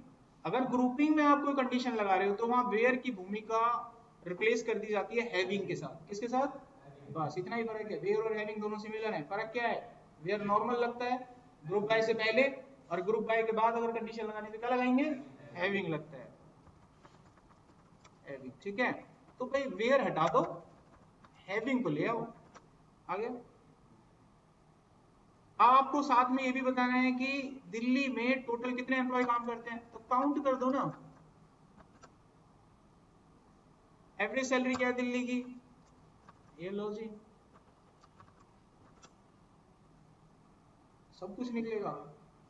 अगर ग्रुपिंग में आप कोई कंडीशन लगा रहे हो तो वहां वेयर की भूमिका रिप्लेस कर दी जाती है हैविंग के साथ। किसके साथ, बस इतना ही फर्क है, वेयर और हैविंग दोनों सिमिलर है। फर्क क्या है, वेयर नॉर्मल लगता है ग्रुप बाय से पहले, और ग्रुप बाय के बाद अगर कंडीशन लगाने तो क्या लगाएंगे, हैविंग लगता है, हैविंग, ठीक है। तो भाई वेयर हटा दो, हैविंग को ले आओ, आ गया। आपको साथ में ये भी बताना है कि दिल्ली में टोटल कितने एम्प्लॉय काम करते हैं, तो काउंट कर दो ना। एवरेज सैलरी क्या है दिल्ली की, ये लो जी, सब कुछ निकलेगा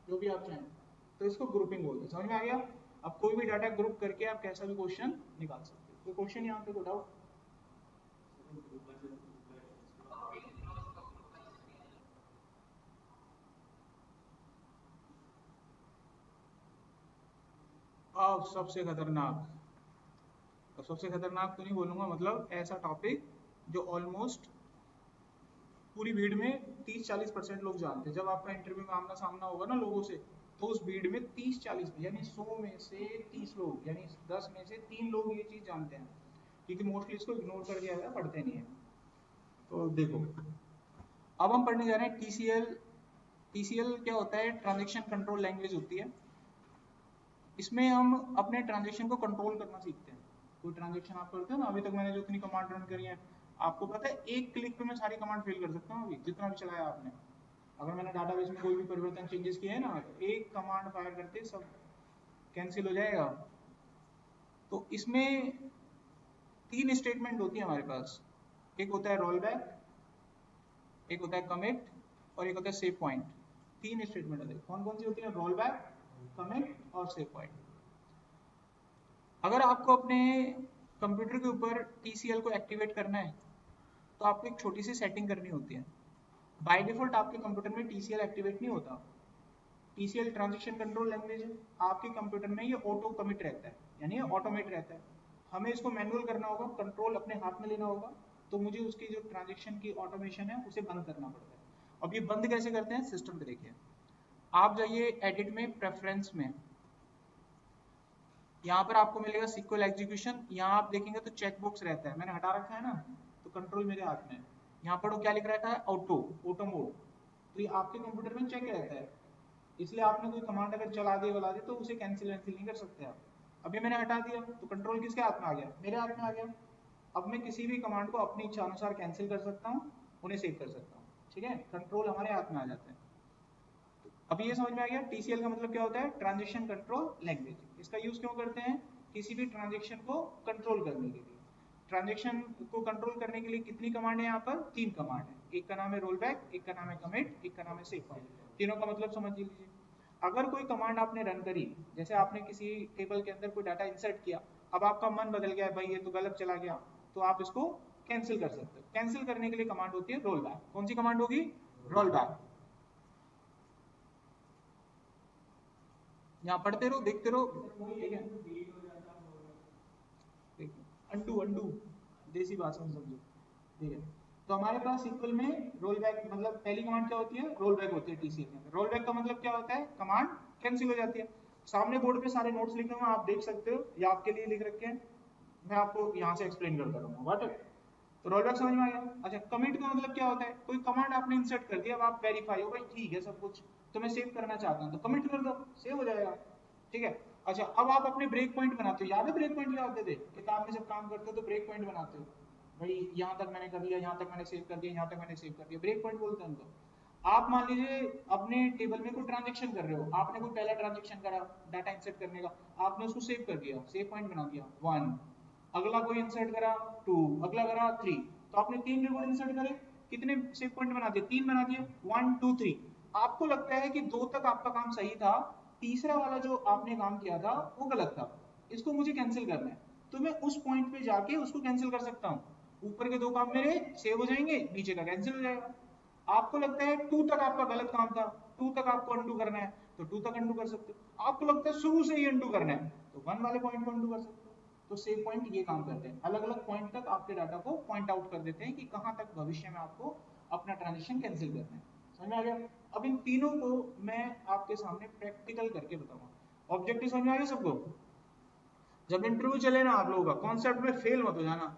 जो भी आप चाहें। तो इसको ग्रुपिंग बोलते हैं, समझ में आ गया। अब कोई भी डाटा ग्रुप करके आप कैसा भी क्वेश्चन निकाल सकते हो। कोई क्वेश्चन यहाँ पे, कोई डाउट। अब सबसे खतरनाक, तो सबसे खतरनाक तो नहीं बोलूंगा, मतलब ऐसा टॉपिक जो ऑलमोस्ट पूरी भीड़ में 30-40% लोग जानते हैं। जब आपका इंटरव्यू में आमना सामना होगा ना लोगों से, तो उस भीड़ में 30-40 यानी 100 में से 30 लोग, यानी 10 में से 3 लोग ये चीज जानते हैं, क्योंकि मोस्टली इसको इग्नोर कर दिया जाता है, पढ़ते नहीं है। तो देखो, अब हम पढ़ने जा रहे हैं टीसीएल। टीसीएल क्या होता है, ट्रांजेक्शन कंट्रोल लैंग्वेज होती है। इसमें हम अपने ट्रांजेक्शन को कंट्रोल करना सीखते हैं। कोई ट्रांजेक्शन आप करते हो ना, अभी तक मैंने जो इतनी कमांड रन करी है, आपको पता है एक क्लिक पे मैं सारी कमांड फेल कर सकता हूँ, अभी जितना भी चलाया आपने। अगर मैंने डाटाबेस में कोई भी परिवर्तन चेंजेस किए हैं ना, तो एक कमांड फायर करते सब कैंसिल हो जाएगा। तो इसमें 3 स्टेटमेंट होती है हमारे पास, एक होता है रोल बैक, एक होता है कमिट, और एक होता है सेव पॉइंट। 3 स्टेटमेंट होते हैं। कौन कौन सी होती है, रोल बैक, कमिट और सेव पॉइंट। अगर आपको अपने कंप्यूटर के ऊपर टीसीएल को एक्टिवेट करना है, तो आपको एक छोटी सी सेटिंग करनी होती है। बाय डिफॉल्ट आपके कंप्यूटर में टीसीएल एक्टिवेट नहीं होता। टीसीएल ट्रांजेक्शन कंट्रोल लैंग्वेज है, आपके कंप्यूटर में ये ऑटो कमिट रहता है, यानी ऑटोमेट रहता है। हमें इसको मैनुअल करना होगा, कंट्रोल अपने हाथ में लेना होगा। तो मुझे उसकी जो ट्रांजेक्शन की ऑटोमेशन है उसे बंद करना पड़ता है। अब ये बंद कैसे करते हैं, सिस्टम पे देखिए। आप जाइए एडिट में, प्रेफरेंस में, यहाँ पर आपको मिलेगा सिक्वल एग्जीक्यूशन। यहाँ आप देखेंगे तो चेक बॉक्स रहता है, मैंने हटा रखा है ना, तो कंट्रोल मेरे हाथ में। यहाँ पर क्या लिख रखा है, ऑटो, ऑटो मोड। तो ये आपके कंप्यूटर में चेक रहता है, इसलिए आपने कोई कमांड अगर चला दी तो उसे कैंसिल नहीं कर सकते आप। अभी मैंने हटा दिया तो कंट्रोल किसके हाथ में आ गया, मेरे हाथ में आ गया। अब मैं किसी भी कमांड को अपनी इच्छा अनुसार कैंसिल कर सकता हूँ, उन्हें सेव कर सकता हूँ, ठीक है, कंट्रोल हमारे हाथ में आ जाता है। अभी ये समझ में आ गया TCL का मतलब क्या होता है, ट्रांजेक्शन कंट्रोल लैंग्वेज। इसका यूज क्यों करते हैं, किसी भी ट्रांजेक्शन को कंट्रोल करने के लिए। ट्रांजेक्शन को कंट्रोल करने के लिए कितनी कमांड है यहाँ पर, 3 कमांड है। एक का नाम है रोल बैक, एक का नाम है कमिट, एक का नाम है सेव फाइल। तीनों का मतलब समझ लीजिए। अगर कोई कमांड आपने रन करी, जैसे आपने किसी टेबल के अंदर कोई डाटा इंसर्ट किया, अब आपका मन बदल गया है भाई ये तो गलत चला गया, तो आप इसको कैंसिल कर सकते हो। कैंसिल करने के लिए कमांड होती है रोल बैक। कौन सी कमांड होगी, रोल बैक। यहाँ पढ़ते रहो, देखते रहो, ठीक है। अंडू अंडू देसी भाषा में समझो, ठीक है। तो हमारे पास इक्वल में रोल बैक, मतलब पहली कमांड क्या होती है, रोल बैक होती है TCL के अंदर। रोल बैक का मतलब क्या होता है, कमांड कैंसिल हो जाती है। सामने बोर्ड पे सारे नोट्स लिखे हुए आप देख सकते हो, या आपके लिए लिख रखे हैं, मैं आपको यहाँ से एक्सप्लेन करता रहूंगा। व्हाट है, तो रोल बैक समझ में आ गया। अच्छा, कमिट का मतलब क्या होता है, कोई कमांड आपने इंसर्ट कर दिया, अब आप वेरीफाई हो भाई ठीक है सब कुछ, तो मैं सेव करना चाहता हूँ, तो कमिट कर दो, सेव हो जाएगा, ठीक है। अच्छा, अब आप अपने ब्रेक पॉइंट बनाते हो, याद है ब्रेक पॉइंट क्या होते थे, किताब में जब काम करते हो तो ब्रेक पॉइंट बनाते हो, भाई यहाँ तक मैंने कर लिया, यहाँ तक मैंने सेव कर दिया, यहाँ तक मैंने सेव कर दिया, ब्रेक पॉइंट बोलते हैं उनको। आप मान लीजिए अपने टेबल में कोई ट्रांजेक्शन कर रहे हो, आपने कोई पहला ट्रांजेक्शन करा डाटा इंसर्ट करने का, आपने उसको सेव कर दिया, सेव पॉइंट बना दिया 1, अगला कोई इंसर्ट करा 2, अगला करा 3, तो आपने 3 रिकॉर्ड इंसर्ट करे, कितने सेव पॉइंट बना दिए, 3 बना दिए, 1 2 3। आपको लगता है कि 2 तक आपका काम सही था, तीसरा वाला जो आपने काम किया था वो गलत था, इसको मुझे कैंसिल करना है, तो मैं उस पॉइंट पे जाके उसको कैंसिल कर सकता हूँ। ऊपर के 2 काम मेरे सेव हो जाएंगे, नीचे का कैंसिल हो जाएगा। आपको लगता है 2 तक आपका गलत काम था, 2 तक आपको अंडू करना है, तो 2 तक अंडू कर सकते हो। आपको लगता है शुरू से ही अंडू करना है, तो 1 वाले पॉइंट को अंडू कर सकते हो। तो सेव पॉइंट ये काम करते हैं, अलग अलग पॉइंट तक आपके डाटा को पॉइंट आउट कर देते हैं कि कहां तक भविष्य में आपको अपना ट्रांजेक्शन कैंसिल करना है। समझ में आ गया। अब इन तीनों को मैं आपके सामने प्रैक्टिकल करके बताऊंगा। ऑब्जेक्टिव समझ में आ गया सबको। जब इंटरव्यू चले ना आप लोगों का, कॉन्सेप्ट में फेल मत हो जाना।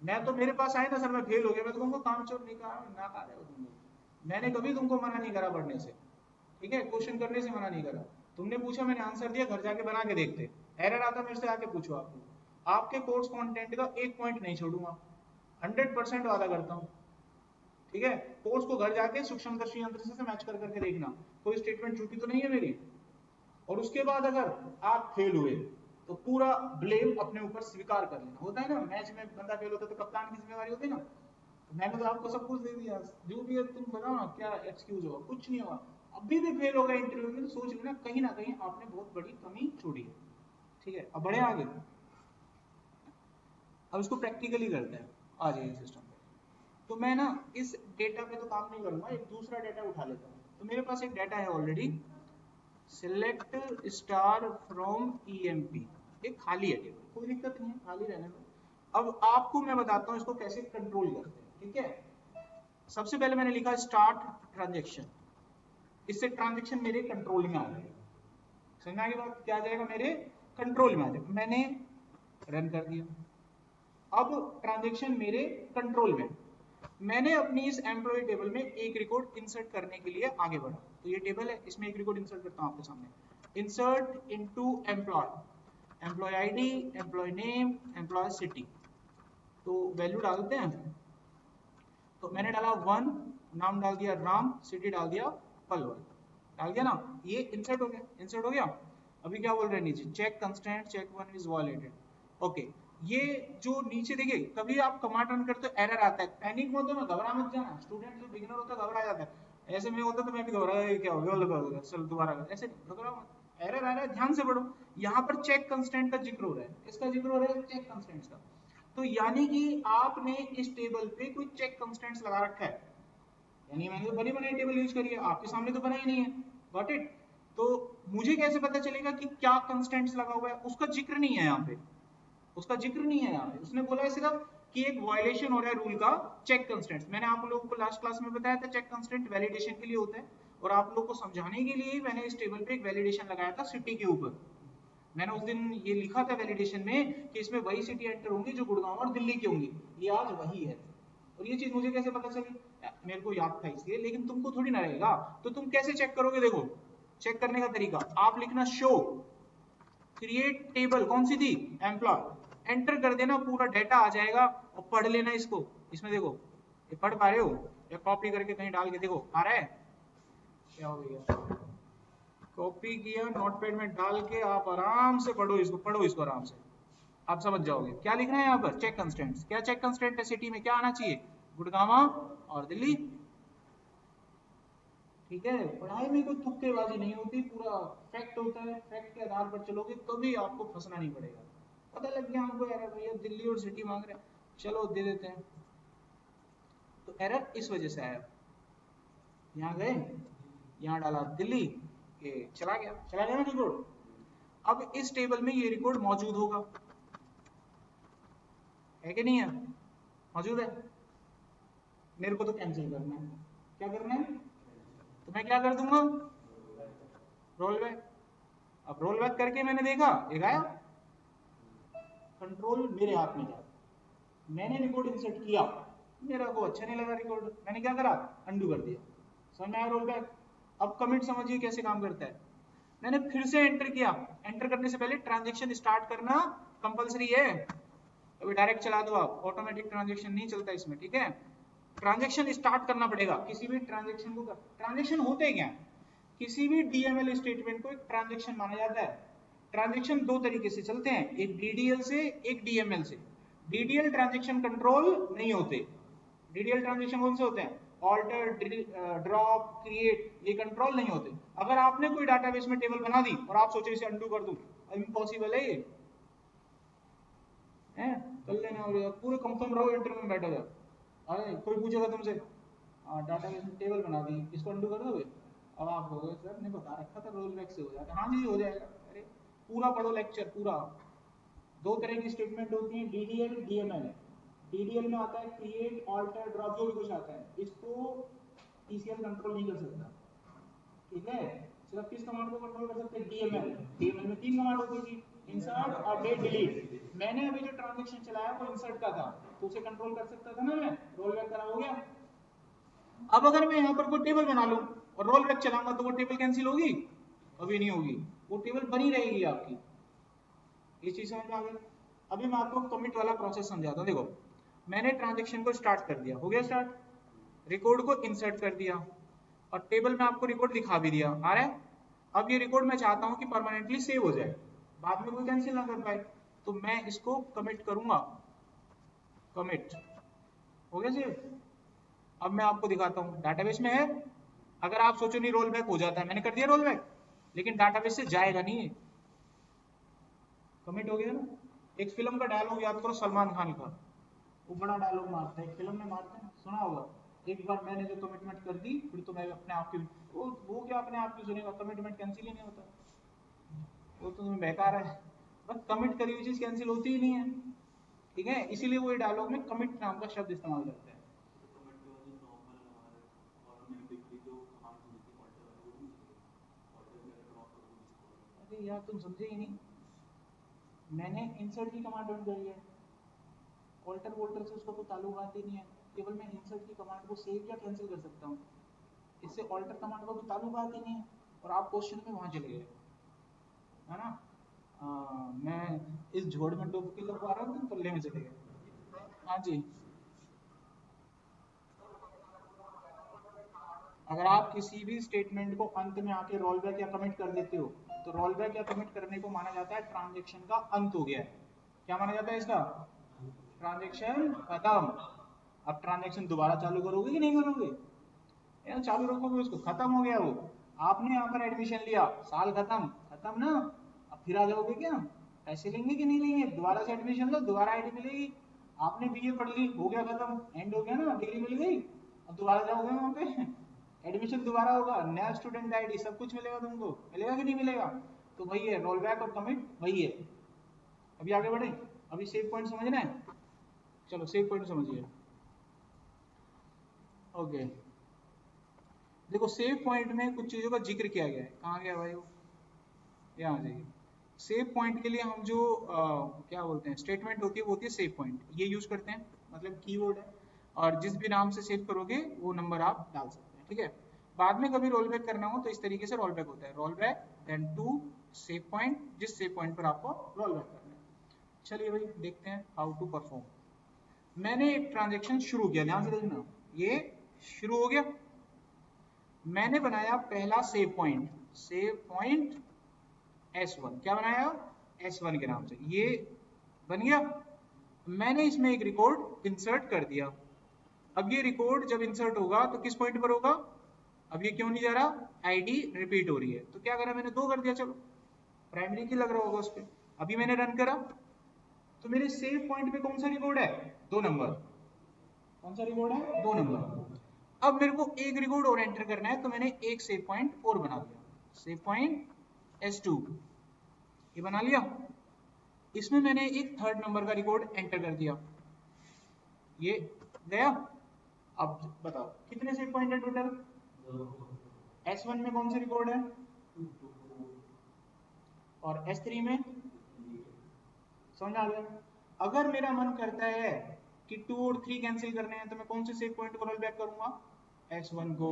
मैं तो, मेरे पास आए ना सर मैं फेल हो गया, मैं तो कहूंगा काम चोर नहीं कहा ना खा रहे हो तुम लोग, मैंने कभी तुमको मना नहीं करा पढ़ने से, ठीक है, क्वेश्चन करने से मना नहीं करा। तुमने पूछा मैंने आंसर दिया, घर जाके बना के देखते, एरर आता मेरे से आके पूछो। आपके कोर्स कंटेंट का एक पॉइंट नहीं छोड़ूंगा, 100% वादा करता हूँ, ठीक है। कोर्स को घर जाके सूक्ष्मदर्शी यंत्र से मैच कर करके देखना, कोई स्टेटमेंट छूटी तो नहीं है मेरी। और उसके बाद अगर आप फेल हुए तो पूरा ब्लेम अपने ऊपर स्वीकार कर लेना। होता है ना मैच में बंदा फेल होता है तो कप्तान की जिम्मेवारी होती है ना, तो मैंने तो आपको सब कुछ दे दिया, जो भी है तुम बताओ ना क्या एक्सक्यूज होगा, कुछ नहीं होगा। अभी भी फेल हो गए इंटरव्यू में तो सोच लेना कहीं ना आपने बहुत बड़ी कमी छोड़ी है, ठीक है। अब बढ़े आगे, अब इसको प्रैक्टिकली करते हैं, आ जाइए सिस्टम पे। तो मैं ना इस डेटा पे तो काम नहीं करूंगा, एक दूसरा डेटा उठा लेता हूँ। तो मेरे पास एक डेटा है already, select star from EMP, एक खाली है टेबल, कोई दिक्कत नहीं है, खाली रहने दो। अब आपको मैं बताता हूँ इसको कैसे कंट्रोल करते हैं, ठीक है। सबसे पहले मैंने लिखा स्टार्ट ट्रांजेक्शन, इससे ट्रांजेक्शन मेरे कंट्रोल में आ जाएगा। समझ आगे बात, क्या आ जाएगा, मेरे कंट्रोल में आ जाएगा। मैंने रन कर दिया, अब ट्रांजेक्शन मेरे कंट्रोल में। मैंने अपनी इस एम्प्लॉय टेबल में एक रिकॉर्ड इंसर्ट करने के लिए आगे बढ़ा, तो ये टेबल है, इसमें एक रिकॉर्ड इंसर्ट करता हूं आपके सामने। Insert into employ, employ ID, employ name, employ city, तो वैल्यू डालते हैं। तो मैंने डाला 1, नाम डाल दिया राम, सिटी डाल दिया पलवल, डाल दिया ना, ये इंसर्ट हो गया, इंसर्ट हो गया। अभी क्या बोल रहे हैं नीचे, check constraint check 1 is violated, okay. ये जो नीचे देखिए, कभी आप कमांड रन करते हो एरर आता है, पैनिक मत होना, घबरा मत जाना। स्टूडेंट जो बिगिनर होता है घबरा जाता है, ऐसे में होता तो मैं भी घबरा, क्या हो गया, चल दोबारा कर, ऐसे घबरा मत, एरर आ रहा है ध्यान से पढ़ो। यहाँ पर चेक कंस्ट्रेंट का जिक्र हो रहा है, इसका जिक्र हो रहा है चेक कंस्ट्रेंट्स का। तो यानी कि आपने इस टेबल पे कोई चेक कंस्ट्रेंट्स लगा रखा है, यानी मैंने तो बनी बनाई टेबल यूज करी है, आपके सामने तो बनाई नहीं है, गॉट इट। तो मुझे कैसे पता चलेगा कि क्या कंस्ट्रेंट्स लगा हुआ है, उसका जिक्र नहीं है यहाँ पे, उसका जिक्र नहीं है यहाँ पे। उसने बोला है सिर्फ कि एक वायलेशन हो रहा है रूल का, चेक कंस्ट्रेंट्स। मैंने आप लोगों को लास्ट क्लास में बताया था चेक कंस्ट्रेंट वैलिडेशन के लिए होता है, और आप लोगों को समझाने के लिए मैंने इस टेबल पे एक वैलिडेशन लगाया था सिटी के ऊपर। मैंने उस दिन ये लिखा था वैलिडेशन में कि इसमें वही सिटी एंटर होंगी जो गुड़गांव और दिल्ली की होंगी, ये आज वही है। और ये चीज मुझे कैसे पता चली, मेरे को याद था इसलिए, लेकिन तुमको थोड़ी ना रहेगा, तो तुम कैसे चेक करोगे। देखो चेक करने का तरीका, आप लिखना शो, क्रिएट टेबल कौन सी थी, एम्प्लॉय, एंटर कर देना, पूरा डाटा आ जाएगा और पढ़ लेना इसको। इसमें देखो ये पढ़ पा रहे हो या कॉपी करके कहीं डाल के देखो आ रहा है, क्या हो गया, कॉपी किया नोटपैड में डाल के आप आराम से पढ़ो इसको, पढ़ो इसको आराम से, आप समझ जाओगे क्या लिख रहे हैं यहाँ पर। चेक कंस्टेंट्स, क्या चेक कंस्टेंट है सिटी में, क्या आना चाहिए, गुड़गांव और दिल्ली। ठीक है, पढ़ाई में कोई तुक्केबाजी नहीं होती, पूरा फैक्ट होता है, फैक्ट के आधार पर चलोगे तो भी आपको फंसना नहीं पड़ेगा। पता लग गया हमको यार भैया दिल्ली और सिटी मांग रहे हैं, चलो दे देते हैं। तो एरर इस वजह से आया, यहाँ गए, यहाँ डाला दिल्ली, ये चला गया ना रिकॉर्ड। अब इस टेबल में ये रिकॉर्ड मौजूद होगा, है कि नहीं है, मौजूद है। मेरे को तो कैंसिल करना है, क्या करना है, तो मैं क्या कर दूंगा, रोल बैक। अब रोल बैक करके मैंने देखा ये गायब, कंट्रोल मेरे हाथ में था, मैंने रिकॉर्ड इंसर्ट किया, मेरा को अच्छा नहीं लगा रिकॉर्ड, मैंने क्या करा, अंडू कर दिया, समझ में आया रोल बैक। अब कमिट समझिए कैसे काम करता है, मैंने फिर से एंटर किया, एंटर करने से पहले ट्रांजेक्शन स्टार्ट करना कंपलसरी है, अभी डायरेक्ट चला दो आप, ऑटोमेटिक ट्रांजेक्शन नहीं चलता इसमें, ठीक है, ट्रांजेक्शन स्टार्ट करना पड़ेगा किसी भी ट्रांजेक्शन को। ट्रांजेक्शन होते क्या, किसी भी डीएमएल स्टेटमेंट को एक ट्रांजेक्शन माना जाता है। ट्रांजेक्शन दो तरीके से चलते हैं, एक डीडीएल से एक डीएमएल से। डीडीएल ट्रांजेक्शन कंट्रोल नहीं होते, डीडीएल ट्रांजेक्शन कौन से होते हैं, ऑल्टर, ड्रॉप, क्रिएट, ये कंट्रोल नहीं होते। अगर आपने कोई डाटाबेस में टेबल बना दी और आप सोचे इसे अंडू कर दूं, इम्पॉसिबल है ये, है कर लेना, और पूरे कंफर्म रहो, इंटरव्यू में बैठो जाओ, अरे कोई पूछेगा तुमसे डाटाबेस में टेबल बना दी, इसको अंडू कर दोगे, अब आप हो गए सर ने बता रखा था रोल बैक से हो जाता, हाँ जी हो जाएगा। अरे पूरा पढ़ो लेक्चर पूरा। दो तरह की स्टेटमेंट होती है, डीडीएल, डीएमएल। डीडीएल में आता है क्रिएट, ऑल्टर, ड्रॉप, जो भी कुछ आता है, इसको टीसीएल कंट्रोल नहीं कर सकता, ठीक है, सिर्फ किस कमांड को कंट्रोल कर सकते हैं, डीएमएल। डीएमएल में तीन कमांड होती थी, इंसर्ट, अपडेट, डिलीट। मैंने अभी जो ट्रांजैक्शन चलाया वो इंसर्ट का था, तो उसे कंट्रोल कर सकता था ना मैं, रोल बैक करा, हो गया। अब अगर मैं यहाँ पर कोई टेबल बना लूं और रोल बैक चलाऊंगा तो वो टेबल कैंसिल होगी, अभी नहीं होगी, वो टेबल बनी रहेगी आपकी, ये चीज समझ में आ गई। अभी मैं आपको कमिट वाला प्रोसेस समझाता हूँ। देखो मैंने ट्रांजेक्शन को स्टार्ट कर दिया, हो गया स्टार्ट, रिकॉर्ड को इंसर्ट कर दिया और टेबल में आपको रिकॉर्ड दिखा भी दिया, आ रहा है। अब ये रिकॉर्ड मैं चाहता हूँ कि परमानेंटली सेव हो जाए, बाद में कोई कैंसिल ना कर पाए, तो मैं इसको कमिट करूंगा, कमिट हो गया सेव। अब मैं आपको दिखाता हूँ, डाटाबेस में है, अगर आप सोचो नहीं रोल बैक हो जाता है, मैंने कर दिया रोल बैक, लेकिन डाटाबेस से जाएगा नहीं है, कमिट हो गया ना। एक फिल्म का डायलॉग याद करो, सलमान खान का, वो बड़ा डायलॉग मारता है, एक फिल्म में मारता है, सुना होगा, एक बार मैंने जो कमिटमेंट कर दी फिर तो मैं अपने आप की, वो क्या अपने आप की सुनेगा, कमिटमेंट कैंसिल ही नहीं होता, वो तो तुम्हें बेकार है, बस कमिट करी हुई चीज कैंसिल होती ही नहीं है, ठीक है, इसीलिए वो ये डायलॉग में कमिट नाम का शब्द इस्तेमाल करते हैं। अरे यार तुम समझे ही नहीं, मैंने इंसर्ट की कमांड रन करी है, ऑल्टर वोल्टर से उसका कोई ताल्लुकात ही नहीं है, केवल मैं इंसर्ट की कमांड को सेव या कैंसिल कर सकता हूँ, इससे ऑल्टर कमांड का कोई ताल्लुकात ही नहीं है, और आप क्वेश्चन में वहां चले गए, है ना। मैं इस झोड़ में डुबकी लगवा रहा हूँ, पल्ले में चले गए, हाँ जी। अगर आप किसी भी स्टेटमेंट को अंत में आके रोल बैक या कमिट कर देते हो, तो रोल बैक या कमिट करने को माना जाता है ट्रांजेक्शन का अंत हो गया है, क्या माना जाता है इसका, ट्रांजेक्शन खत्म। अब ट्रांजेक्शन दोबारा चालू करोगे कि नहीं करोगे, यार चालू रखोगे उसको, खत्म हो गया वो, आपने यहाँ पर एडमिशन लिया, साल खत्म, खत्म ना, अब फिर आ जाओगे क्या, पैसे लेंगे कि नहीं लेंगे, दोबारा से एडमिशन लो, दोबारा आईडी मिलेगी, आपने बीए पढ़ ली, हो गया खत्म, एंड हो गया ना, डिग्री मिल गई, अब दोबारा जाओगे वहां पे, एडमिशन दोबारा होगा, नया स्टूडेंट आईडी, सब कुछ मिलेगा तुमको, मिलेगा कि नहीं मिलेगा, तो वही है रोल बैक और कमिट, वही है। अभी आगे बढ़े, अभी सेव पॉइंट समझना है, चलो सेव पॉइंट समझिए। ओके देखो सेव पॉइंट में कुछ चीजों का जिक्र किया गया है, कहाँ गया भाई वो, यहाँ जाइए। सेव पॉइंट के लिए हम जो क्या बोलते हैं स्टेटमेंट होती है वो होती है सेव पॉइंट, ये यूज करते हैं, मतलब कीवर्ड है, और जिस भी नाम से सेव करोगे वो नंबर आप डाल सकते हैं, ठीक है। बाद में कभी रोल बैक करना हो तो इस तरीके से रोल बैक होता है, roll back then to save point, जिस सेव पॉइंट पर आपको रोल बैक करना है। चलिए भाई देखते हैं हाउ टू परफॉर्म। मैंने एक ट्रांजेक्शन शुरू किया, ध्यान से देखना, ये शुरू हो गया। मैंने बनाया पहला सेव पॉइंट S1, क्या बनाया, S1 के नाम से, ये बन गया। मैंने इसमें एक रिकॉर्ड इंसर्ट कर दिया। अब ये रिकॉर्ड जब इंसर्ट होगा तो किस पॉइंट पर होगा, अब ये क्यों नहीं जा रहा, आईडी रिपीट हो रही है, तो क्या करा मैंने, 2 कर दिया, चलो प्राइमरी की लग रहा होगा उस पर। अभी मैंने रन करा तो मेरे सेव पॉइंट पे कौन सा रिकॉर्ड है, 2 नंबर, कौन सा रिकॉर्ड है, 2 नंबर। अब मेरे को एक रिकॉर्ड और एंटर करना है, तो मैंने एक सेव पॉइंट और बना दिया, सेव पॉइंट S2, ये बना लिया। इसमें मैंने एक 3rd नंबर का रिकॉर्ड एंटर कर दिया, ये गया। अब बताओ कितने सेव पॉइंट है टोटल, S1 में कौन से रिकॉर्ड है, और S3 में, समझ आ गया। अगर मेरा मन करता है कि 2 और 3 कैंसिल करने हैं तो मैं कौन से सेव पॉइंट को रोल बैक करूंगा, S1 को।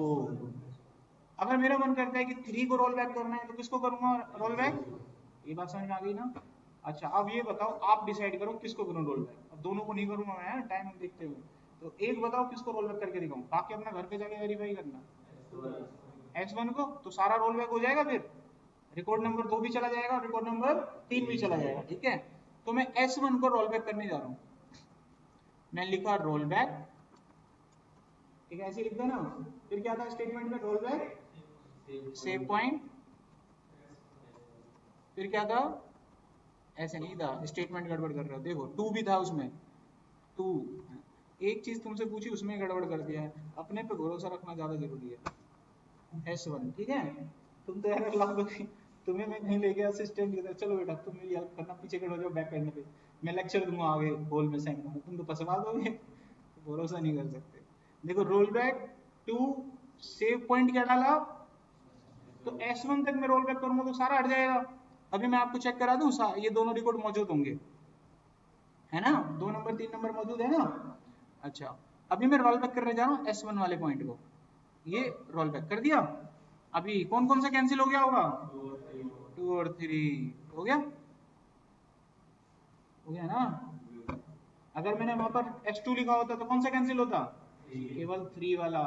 अगर मेरा मन करता है कि 3 को रोल बैक करना है तो किसको करूंगा रोल बैक, ये बात समझ में आ गई ना। अच्छा अब ये बताओ, आप डिसाइड करो किसको करूं रोल बैक। अब दोनों को नहीं करूंगा मैं टाइम देखते हुए, तो एक बताओ किसको रोल बैक करके दिखाऊं, बाकी अपना घर पे जाके वेरीफाई करना, S1 को, तो सारा रोल बैक हो जाएगा, फिर रिकॉर्ड नंबर 2 भी चला जाएगा, रिकॉर्ड नंबर 3 भी चला जाएगा, ठीक है। तो मैं S1 को रोल बैक करने जा रहा हूं, मैं लिखा रोल बैक, ठीक है, ऐसे लिख देना। फिर क्या था स्टेटमेंट में, रोल बैक सेव पॉइंट, फिर क्या था, ऐसे नहीं था, स्टेटमेंट गड़बड़ कर रहा, देखो 2 भी था उसमें, 2 एक चीज तुमसे पूछी उसमें गड़बड़ कर दिया है, अपने पे भरोसा रखना ज्यादा जरूरी है। S1, ठीक है, तुम तो यार ला दो, तुम्हें मैं कहीं ले गया असिस्टेंट की तरह, चलो बेटा तुम मेरी हेल्प करना, पीछे खड़े हो जाओ बैक करने पे, मैं लेक्चर दूंगा आगे हॉल में साइन में, तुम तो फंसवा दोगे, भरोसा नहीं कर सकते। देखो roll back to save point क्या डाला, तो S1 तक मैं रोल बैक करूंगा तो सारा हट जाएगा। अभी मैं आपको चेक करा दूं, ये दोनों रिकॉर्ड मौजूद होंगे, है ना, 2 नंबर 3 नंबर मौजूद है ना। अच्छा अभी मैं रोल बैक करने जा रहा हूँ S1 वाले पॉइंट को, ये रोल बैक कर दिया। अभी कौन कौन सा कैंसिल हो गया होगा, 2 और 3 हो गया, हो गया ना। अगर मैंने वहां पर S2 लिखा होता तो कौन सा कैंसिल होता, केवल 3 वाला।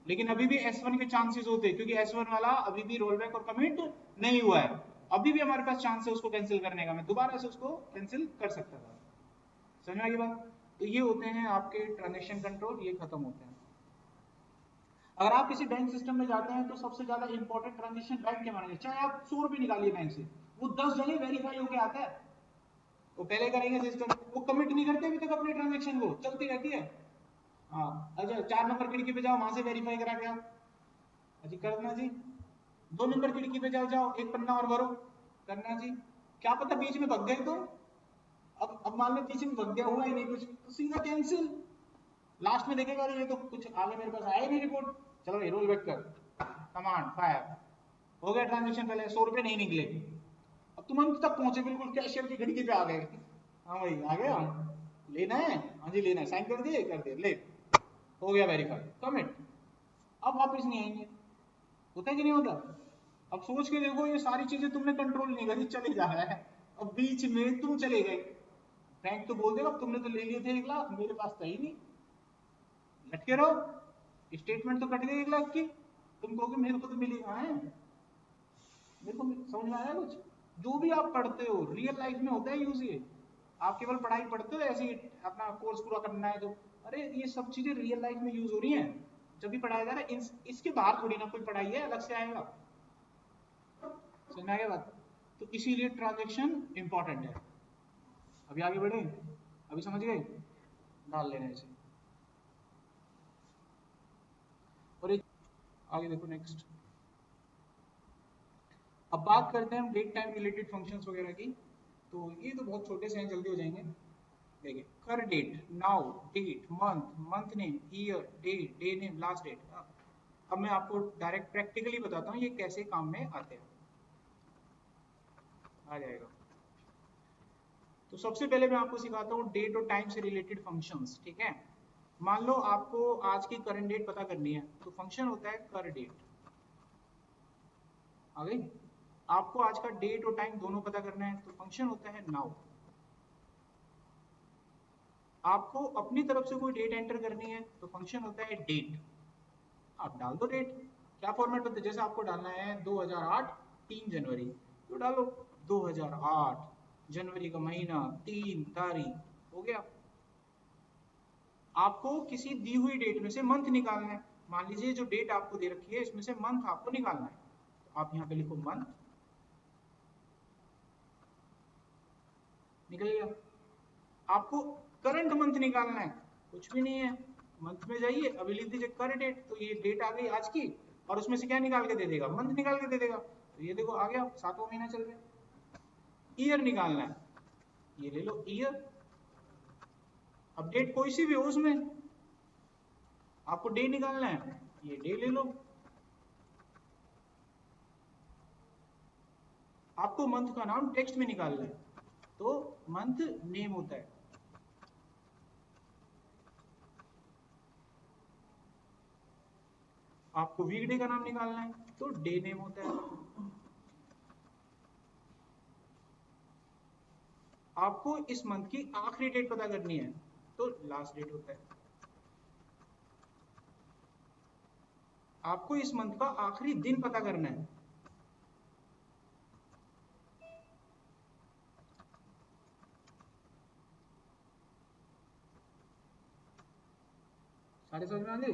लेकिन अभी भी S1 के चांसेस होते, क्योंकि S1 वाला अभी भी रोल बैक और कमिट नहीं हुआ है, अभी भी हमारे पास चांस है उसको कैंसिल करने का, मैं दोबारा से उसको कैंसिल कर सकता था। समझ में आ गई बात। तो ये होते हैं आपके ट्रांजेक्शन कंट्रोल, ये खत्म होते हैं। अगर आप किसी बैंक सिस्टम में जाते हैं तो सबसे ज्यादा इंपॉर्टेंट ट्रांजेक्शन बैंक के मानेंगे, चाहे आप 100 रुपए निकालिए बैंक से, वो 10 जगह वेरीफाई होके आता है, वो पहले करेंगे सिस्टम, वो कमिट नहीं करते अभी तक अपने ट्रांजेक्शन को, चलती रहती है। हाँ अच्छा 4 नंबर खिड़की पे जाओ, वहां से वेरीफाई करा के आओ, जी करना जी। 2 नंबर खिड़की पे जाओ एक पन्ना और भरो, करना जी। क्या पता बीच में भग गए तो, अब मान लो बीच में भग गया, हुआ ही नहीं कुछ, तो सीधा कैंसिल। लास्ट में देखेगा ये तो कुछ आगे मेरे पास आया नहीं रिपोर्ट, चलो ये रोल बैक कर, कमांड फायर, हो गया ट्रांजेक्शन, पहले 100 रुपए नहीं निकले, अब तुम अंत तक पहुंचे, बिल्कुल कैशियर की खिड़की पे आ गए, हाँ भाई आ गया, लेना है, हाँ जी लेना है, साइन कर दिए ले, हो गया वेरीफाई, कमिट। अब वापस नहीं आएंगे, होता है कि नहीं होता। अब सोच के देखो ये सारी चीजें तुमने कंट्रोल नहीं करी, चले जा रहा है, अब बीच में तुम चले गए, बैंक तो बोल देगा तुमने तो ले लिए थे 1 लाख, मेरे पास था ही नहीं, लटके रहो, स्टेटमेंट तो कट गई 1 लाख की, तुम कहोगे मेरे को तो मिली कहाँ है, मेरे को समझ में आया कुछ। जो भी आप पढ़ते हो रियल लाइफ में होता है यूज, ये आप केवल पढ़ाई पढ़ते हो ऐसे ही, अपना कोर्स पूरा करना है तो, अरे ये सब चीजें रियल लाइफ में यूज हो रही हैं, जब भी पढ़ाया जा रहा है, इसके बाहर थोड़ी ना कोई पढ़ाई है, अलग से आएगा, समझ में आ गया बात। तो इसीलिए ट्रांजेक्शन इंपॉर्टेंट है। अभी आगे बढ़े, अभी समझ गए, डाल लेना इसे, और एक आगे देखो नेक्स्ट। अब बात करते हैं हम डेट टाइम रिलेटेड फंक्शंस वगैरह की, तो ये तो बहुत छोटे से हैं, जल्दी हो जाएंगे। देखिए curdate, now, date, month, month name, year, day, day name, last date. अब मैं आपको डायरेक्ट प्रैक्टिकली बताता हूँ ये कैसे काम में आते हैं, आ जाएगा। तो सबसे पहले मैं आपको सिखाता हूँ डेट और टाइम से रिलेटेड फंक्शंस, ठीक है। मान लो आपको आज की करंट डेट पता करनी है, तो फंक्शन होता है कर डेट, आ गई। आपको आज का डेट और टाइम दोनों पता करना है तो फंक्शन होता है नाउ। आपको अपनी तरफ से कोई डेट एंटर करनी है तो फंक्शन होता है डेट। आप डाल दो डेट, क्या फॉर्मेट होता है, जैसे आपको डालना है 2008 3 जनवरी तो डालो 2008 जनवरी का महीना 3 तारीख, हो गया। आपको किसी दी हुई डेट में से मंथ निकालना है। मान लीजिए जो डेट आपको दे रखी है इसमें से मंथ आपको निकालना है, तो आप यहाँ पे लिखो मंथ, निकल गया। आपको करंट मंथ निकालना है, कुछ भी नहीं है, मंथ में जाइए, अभी लिख दीजिए कर डेट, तो ये डेट आ गई आज की, और उसमें से क्या निकाल के दे देगा, मंथ निकाल के दे देगा, तो ये देखो आ गया 7वां महीना चल गया। ईयर निकालना है, ये ले लो ईयर, अब डेट कोई सी भी हो उसमें, आपको डे निकालना है, ये डे ले लो। आपको मंथ का नाम टेक्स्ट में निकालना है, तो मंथ नेम होता है। आपको वीकडे का नाम निकालना है तो डे नेम होता है। आपको इस मंथ की आखिरी डेट पता करनी है तो लास्ट डेट होता है। आपको इस मंथ का आखिरी दिन पता करना है, सारे समझ में आ गए,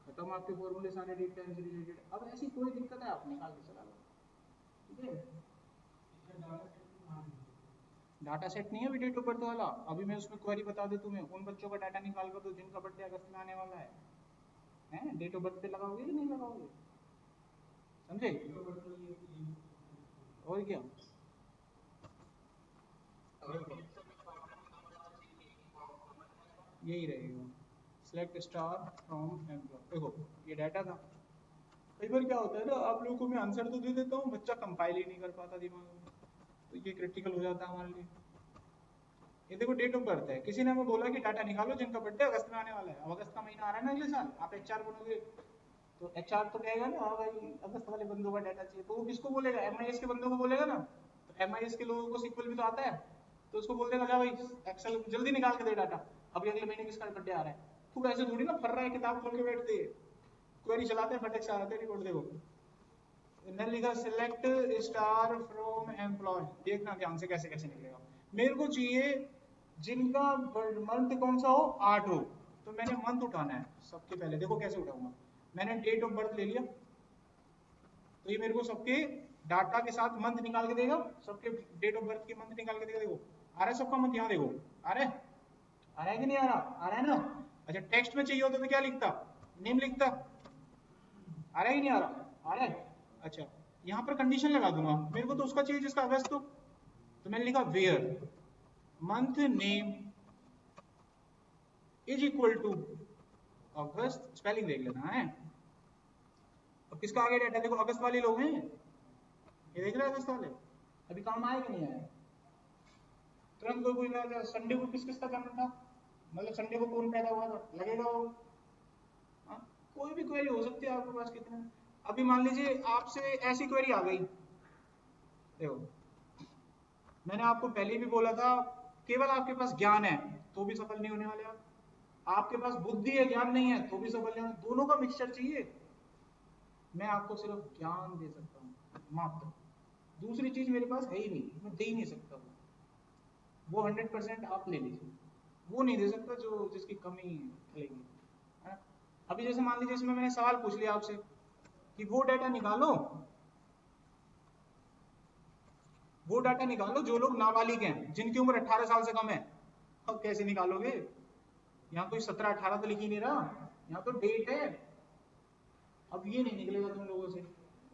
खत्म आपके फॉर्मूले सारे डेट टाइम से रिलेटेड। अब ऐसी कोई दिक्कत है आप निकाल के चला लो, ठीक है। डाटा सेट नहीं है अभी डेट ऑफ बर्थ वाला, अभी मैं उसमें क्वेरी बता दे तुम्हें, उन बच्चों का डाटा निकाल कर दो जिनका बर्थडे अगस्त में आने वाला है, हैं डेट ऑफ बर्थ पे लगाओगे कि नहीं लगाओगे, समझे। और क्या, यही रहेगा, सिलेक्ट स्टार फ्रॉम एम्प्लॉय। देखो ये डाटा था, कई बार क्या होता है ना, आप लोगों को मैं आंसर तो दे देता हूँ, बच्चा कंपाइल ही नहीं कर पाता दिमाग में, तो ये क्रिटिकल हो जाता है हमारे लिए। ये देखो डेट ऑफ बर्थ है, किसी ने हमें बोला कि डाटा निकालो जिनका बर्थडे अगस्त में आने वाला है, अब अगस्त का महीना आ रहा है ना अगले साल, आप एचआर बनोगे तो एचआर तो कहेगा ना हाँ भाई अगस्त वाले बंदों का डाटा चाहिए, तो वो किसको बोलेगा, एमआईएस के बंदों को बोलेगा ना, तो एमआईएस के लोगों को सीक्वल भी तो आता है, तो उसको बोल देगा जा भाई एक्सेल जल्दी निकाल के दे डाटा, अभी अगले महीने किसका बर्थडे आ रहा है। तू ऐसे थोड़ी ना फर रहा है किताब खोल के बैठते, क्वेरी चलाते हैं फटक से आते हैं रिकॉर्ड। देखो मैंने लिखा सिलेक्ट स्टार फ्रॉम एम्प्लॉय, देखना ध्यान से कैसे कैसे निकलेगा। मेरे को चाहिए जिनका मंथ कौन सा हो 8 हो, तो मैंने मंथ उठाना है सबके पहले, देखो कैसे उठाऊंगा, मैंने डेट ऑफ बर्थ ले लिया, तो ये मेरे को सबके डाटा के साथ मंथ निकाल के देगा, सबके डेट ऑफ बर्थ के मंथ निकाल के देगा। देखो आ रहा है सबका मंथ, यहाँ देखो आ रहा है, आ रहा है कि नहीं आ रहा, आ रहा है ना। अच्छा टेक्स्ट में चाहिए होता तो क्या लिखता, नेम लिखता, आ रहा है कि नहीं आ रहा, आ रहा है। अच्छा यहाँ पर कंडीशन लगा दूंगा, मेरे को तो उसका चाहिए जिसका अगस्त हो, तो मैंने लिखा where month name is equal to August, spelling देख लेना है। अब किसका आगे डाटा, देखो अगस्त वाले लोग हैं, ये देख रहे हैं अगस्त वाले, अभी काम आए कि नहीं आए, तुरंत कोई पूछ रहा था संडे को किस किस का जन्म था, मतलब संडे को कौन पैदा हुआ था, लगेगा वो। हाँ? कोई भी क्वेरी हो सकती है आपके पास कितने। अभी मान लीजिए आपसे ऐसी क्वेरी आ गई, देखो मैंने आपको पहले भी बोला था, केवल आपके पास ज्ञान है तो भी सफल नहीं होने वाले आप, आपके पास बुद्धि है ज्ञान नहीं है तो भी सफल नहीं होने, दोनों का मिक्सचर चाहिए। मैं आपको सिर्फ ज्ञान दे सकता हूँ मात्र, दूसरी चीज मेरे पास है ही नहीं, मैं दे ही नहीं सकता, वो 100% आप ले लीजिए, वो नहीं दे सकता जो जिसकी कमी खलेगी, है ना। अभी जैसे मान लीजिए इसमें मैंने सवाल पूछ लिया आपसे कि वो डाटा निकालो, वो डाटा निकालो जो लोग नाबालिग हैं जिनकी उम्र 18 साल से कम है। अब कैसे निकालोगे, यहाँ कोई 17-18 तो लिख ही नहीं रहा, यहाँ तो डेट है। अब ये नहीं निकलेगा तुम लोगों से,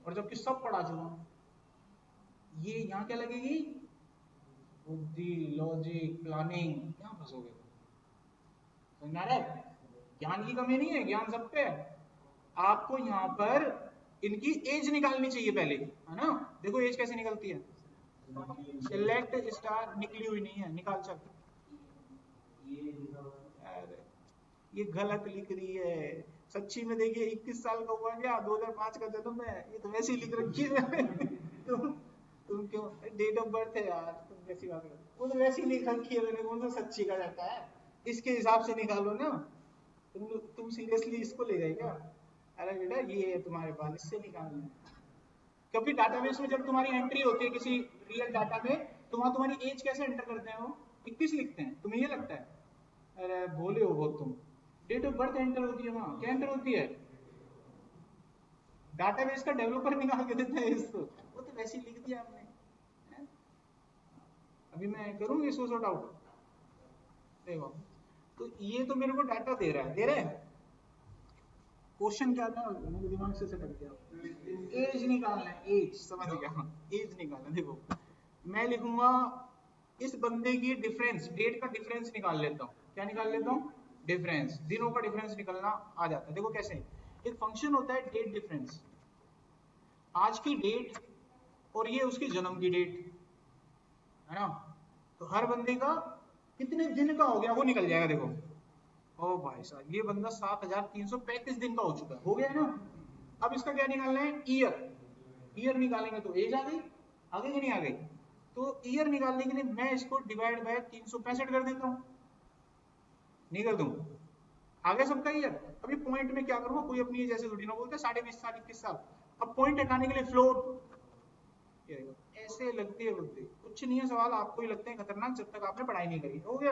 और जबकि सब पढ़ा चुका हूं, ये यहाँ क्या लगेगी, बुद्धि लॉजिक प्लानिंग, यहाँ फंसोगे। समझ में आ रहा है, ज्ञान की कमी नहीं है, ज्ञान सब पे है। आपको यहाँ पर इनकी एज निकालनी चाहिए पहले, है ना। देखो एज कैसे निकलती है, सिलेक्ट स्टार, निकली हुई नहीं है, निकाल चल। अरे ये गलत लिख रही है, सच्ची में देखिए 21 साल का हुआ क्या, 2005 का जन्म है, ये तो वैसे ही लिख रखी है। तुम क्यों, डेट ऑफ बर्थ है यार, तुम कैसी बात कर, वो तो वैसे ही लिख रखी है मैंने, कौन सा सच्ची का जाता है, इसके हिसाब से निकालो ना। तुम सीरियसली इसको ले गए क्या? अरे बेटा ये है तुम्हारे पास, इससे निकालना है। क्योंकि डाटाबेस में जब तुम्हारी एंट्री होती है किसी रियल डाटा में, तो वहां तुम्हारी एज कैसे एंटर करते हैं वो, 21 लिखते हैं, तुम्हें ये लगता है? अरे भोले हो बहुत तुम। डेट ऑफ बर्थ एंटर होती है वहां, क्या एंटर होती है? डाटाबेस का डेवलपर निकाल के देता है इसको, वो तो वैसे ही लिख दिया आपने है? अभी मैं करूँ इसको सॉर्ट आउट, देखो। तो ये तो मेरे को डाटा दे रहा है, दे रहा है। क्वेश्चन क्या था मेरे दिमाग से सटक गया, एज निकालना है, एज, समझ गया, एज निकालना। देखो मैं लिखूंगा इस बंदे की डिफरेंस, डेट का डिफरेंस निकाल लेता हूँ, क्या निकाल लेता हूँ? डिफरेंस, दिनों का डिफरेंस निकलना आ जाता है। देखो कैसे, एक फंक्शन होता है डेट डिफरेंस, आज की डेट और ये उसकी जन्म की डेट है ना, तो हर बंदे का कितने दिन का हो गया वो निकल जाएगा। देखो ओ भाई साहब, ये बंदा 7335 दिन का हो चुका है, हो गया है ना। अब इसका क्या निकालना है? ईयर, ईयर निकालेंगे तो एज आ गई, आ गई कि नहीं आ गई? तो ईयर निकालने के लिए मैं इसको डिवाइड बाय 365 कर देता हूँ, नहीं कर दूं? आ गया सबका ईयर। अभी पॉइंट में क्या करूंगा, कोई अपनी जैसे थोड़ी ना बोलते 20.5 साल 21 साल। अब पॉइंट हटाने के लिए फ्लोट, ऐसे लगती है बुद्धि, कुछ नहीं है सवाल, आपको ही लगते हैं खतरनाक जब तक आपने पढ़ाई नहीं करी। हो गया,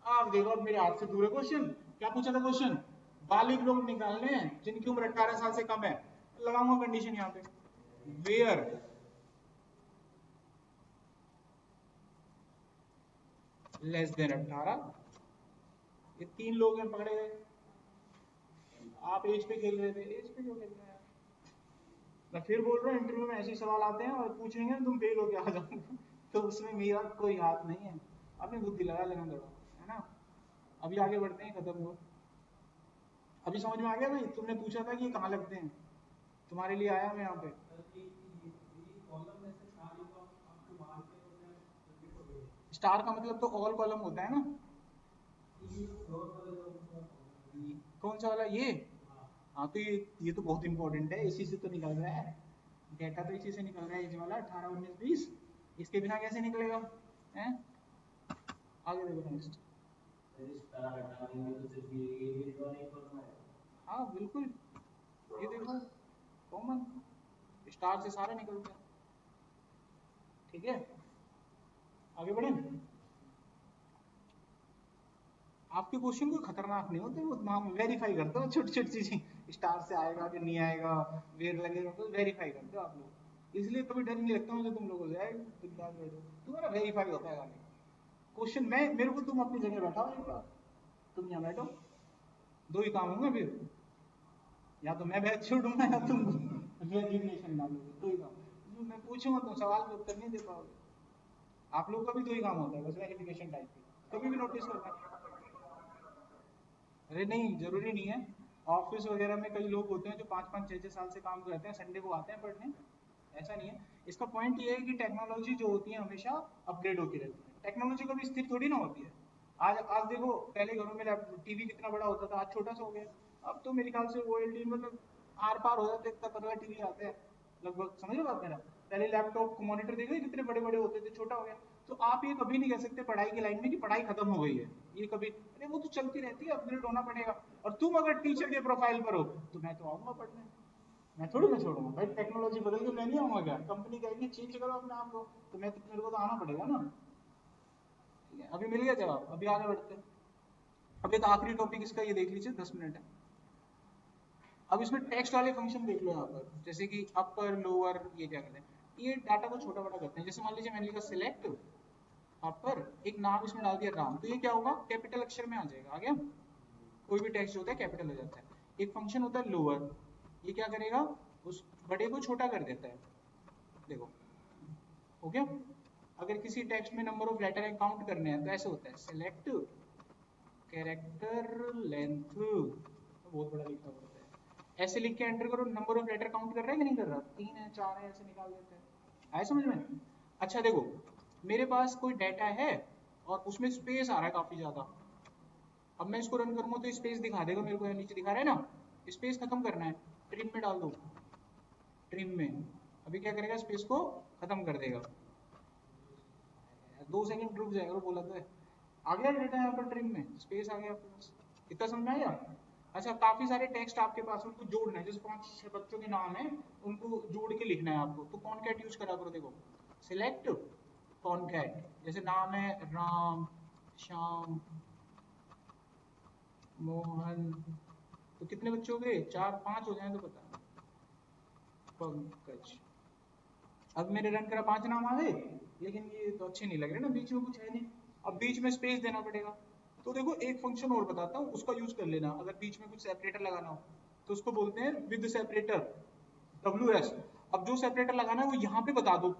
आप देखो अब मेरे हाथ से दूर है क्वेश्चन। क्या पूछा था क्वेश्चन? बालिग लोग निकालने हैं जिनकी उम्र 18 साल से कम है। लगाऊंगा कंडीशन यहाँ पे, वेयर लेस देन 18। ये 3 लोग हैं पकड़े गए। आप एज पे खेल रहे थे, एज पे क्यों खेल रहे हैं? मैं फिर बोल रहा हूँ, इंटरव्यू में ऐसे सवाल आते हैं और पूछेंगे तुम फेल हो गया आ जाओगे, तो उसमें मेरा कोई हाथ नहीं है, अपनी बुद्धि लगा लेना थोड़ा, है ना। अभी आगे बढ़ते हैं, खत्म हो। अभी समझ में आ गया भाई? तुमने पूछा था कि ये कहाँ लगते हैं, तुम्हारे लिए आया मैं यहाँ पे। स्टार का मतलब तो ऑल कॉलम होता है ना। कौन सा वाला ये? हाँ तो ये तो बहुत इंपॉर्टेंट है, इसी से तो निकल रहा है डेटा, तो इसी से निकल रहा है एज वाला 18 19 20। इसके बिना कैसे निकलेगा हैं? आगे देखो नेक्स्ट। हाँ बिल्कुल, ये देखो कॉमन, स्टार से सारे निकलते हैं। ठीक है, आगे बढ़े। आपके क्वेश्चन कोई खतरनाक नहीं होते, वो हम वेरीफाई करते हो छोटी छोटी चीजें, स्टार से आएगा कि नहीं आएगा, वेर लगेगा, तो वेरीफाई करते हो आप लोग, इसलिए कभी डर नहीं लगता मुझे तुम लोगों से, तुम्हारा वेरीफाई होता है क्वेश्चन। मैं मेरे को तुम अपनी जगह बैठाओ एक बार, तुम यहाँ बैठो, दो ही काम होंगे फिर, या तो मैं बैठ छोड़ूंगा या तुम रेजिग्नेशन डालोगे, दो ही काम। मैं पूछूंगा तो सवाल का उत्तर नहीं दे पाओगे। आप लोग का भी दो ही काम होता है बस, वेरिफिकेशन टाइप की, कभी भी नोटिस करना। अरे नहीं, जरूरी नहीं है। ऑफिस वगैरह में कई लोग होते हैं जो 5 5 6 6 साल से काम करते हैं, संडे को आते हैं पढ़ने, ऐसा नहीं है। इसका पॉइंट ये है कि टेक्नोलॉजी जो होती है हमेशा अपग्रेड होती रहती है, टेक्नोलॉजी कभी स्थिर थोड़ी ना होती है। आज देखो, पहले घरों में टीवी कितना बड़ा होता था, आज छोटा सा हो गया। अब तो मेरे ख्याल से OLED मतलब आर पार हो जाते, इतना पतला टीवी आते हैं लगभग, समझ लो बात मेरा। पहले लैपटॉप मॉनिटर देख रहे कितने बड़े बड़े होते थे, छोटा हो गया। तो आप ये कभी नहीं कह सकते पढ़ाई की लाइन में कि पढ़ाई खत्म हो गई है, ये कभी, अरे वो तो चलती रहती है, अपग्रेड होना पड़ेगा। और तुम अगर टीचर के प्रोफाइल पर हो तो मैं तो आऊंगा पढ़ने, मैं थोड़ी ना छोड़ूंगा भाई, टेक्नोलॉजी बदल के मैं नहीं आऊंगा क्या? कंपनी कहेगी चेंज करो अपने आप को, तो मैं तो, मेरे को तो आना पड़ेगा ना। ठीक है, अभी मिल गया जवाब, अभी आगे बढ़ते हैं। अब एक आखिरी टॉपिक इसका ये देख लीजिए, 10 मिनट है। अब इसमें टेक्स्ट वाले फंक्शन देख लो यहाँ पर, जैसे कि अपर लोअर, ये क्या करते हैं, ये डाटा को छोटा बड़ा करते हैं। जैसे मान लीजिए मैंने लिखा सिलेक्ट अपर, एक नाम इसमें डाल दिया राम, तो ये क्या होगा, कैपिटल अक्षर में आ जाएगा, आ गया। कोई भी टेक्स्ट होता है कैपिटल हो जाता है। एक फंक्शन होता है लोअर, ये क्या करेगा, उस बड़े को छोटा कर देता है, देखो हो गया। अगर किसी टेक्स्ट में नंबर ऑफ लेटर काउंट करने हैं तो ऐसे होता है, सिलेक्ट कैरेक्टर लेंथ, बहुत बड़ा लिखना पड़ता है, ऐसे लिख के एंटर करो, नंबर ऑफ लेटर काउंट कर रहा है कि नहीं कर रहा, 3 है 4 है, ऐसे निकाल देते हैं। आया समझ में? अच्छा देखो, मेरे पास कोई डाटा है और उसमें स्पेस आ रहा है काफी ज्यादा। अब मैं इसको रन करूंगा तो स्पेस दिखा देगा मेरे को, नीचे दिखा रहा है ना, स्पेस खत्म करना है, ट्रिम में डाल दो, ट्रिम में। अभी क्या करेगा, स्पेस को खत्म कर देगा। 2 सेकंड रुक जाएगा, वो बोला था। आ गया डेटा यहाँ पर ट्रिम में, स्पेस आ गया आपके पास, इतना समझ में आया। अच्छा, काफी सारे टेक्स्ट आपके पास, उनको जोड़ना है, जैसे 5-6 बच्चों के नाम है, उनको जोड़ के लिखना है आपको, तो कॉनकैट यूज करा करो। देखो सिलेक्ट कॉनकैट, जैसे नाम है राम, श्याम, मोहन, तो कितने बच्चे हो गए, 4-5 हो जाए तो बता, पंकज। अब मेरे रन करा 5 नाम आ गए, लेकिन ये तो अच्छे नहीं लग रहे ना, बीच में कुछ है नहीं, अब बीच में स्पेस देना पड़ेगा। तो देखो एक फंक्शन और बताता हूँ, उसका यूज कर लेना, अगर बीच में कुछ सेपरेटर लगाना हो तो उसको बोलते हैं विद सेपरेटर, WS। अब जो सेपरेटर लगाना है वो यहाँ पे बता दो,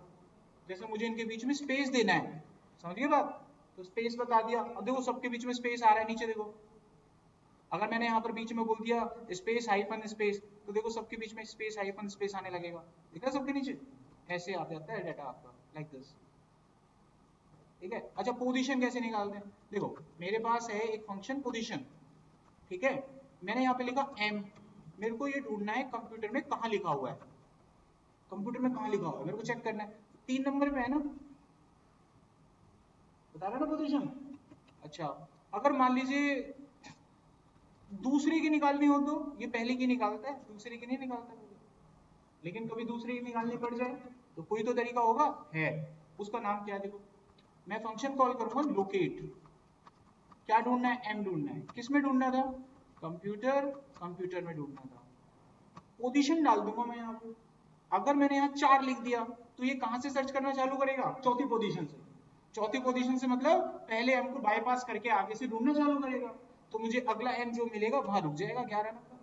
जैसे मुझे इनके बीच में स्पेस देना है, समझिए बात, तो स्पेस बता दिया। अब देखो सबके बीच में स्पेस आ रहा है, नीचे देखो, अगर मैंने यहाँ पर बीच में बोल दिया स्पेस हाइफन स्पेस, तो देखो सबके बीच में स्पेस हाइफन स्पेस आने लगेगा, दिख रहा है सबके नीचे, ऐसे आ जाता है डाटा आपका, लाइक दिस, ठीक है। अच्छा, पोजीशन कैसे निकालते हैं, देखो मेरे पास है एक फंक्शन पोजीशन, ठीक है, मैंने यहाँ पे लिखा m, मेरे को ये ढूंढना है कंप्यूटर में कहाँ लिखा हुआ है, कंप्यूटर में कहाँ लिखा हुआ है मेरे को चेक करना है, 3 नंबर पे है ना, बता रहा ना पोजीशन। अच्छा, अगर मान लीजिए दूसरे की निकालनी हो तो ये पहले की निकालता है, दूसरे की नहीं निकालता, लेकिन कभी दूसरे की निकालनी पड़ जाए तो कोई तो तरीका होगा, है, उसका नाम क्या है, देखो मैं फंक्शन कॉल करूंगा लोकेट, क्या ढूंढना है, m ढूंढना है, किस में ढूंढना था, कंप्यूटर, कंप्यूटर में ढूंढना था, पोजीशन डाल दूंगा मैं यहाँ पे। अगर मैंने यहाँ 4 लिख दिया तो ये कहां से सर्च करना चालू करेगा, चौथी पोजीशन से, चौथी पोजीशन से मतलब पहले m को बाईपास करके आगे से ढूंढना चालू करेगा, तो मुझे अगला m जो मिलेगा वहां रुक जाएगा 11 नंबर,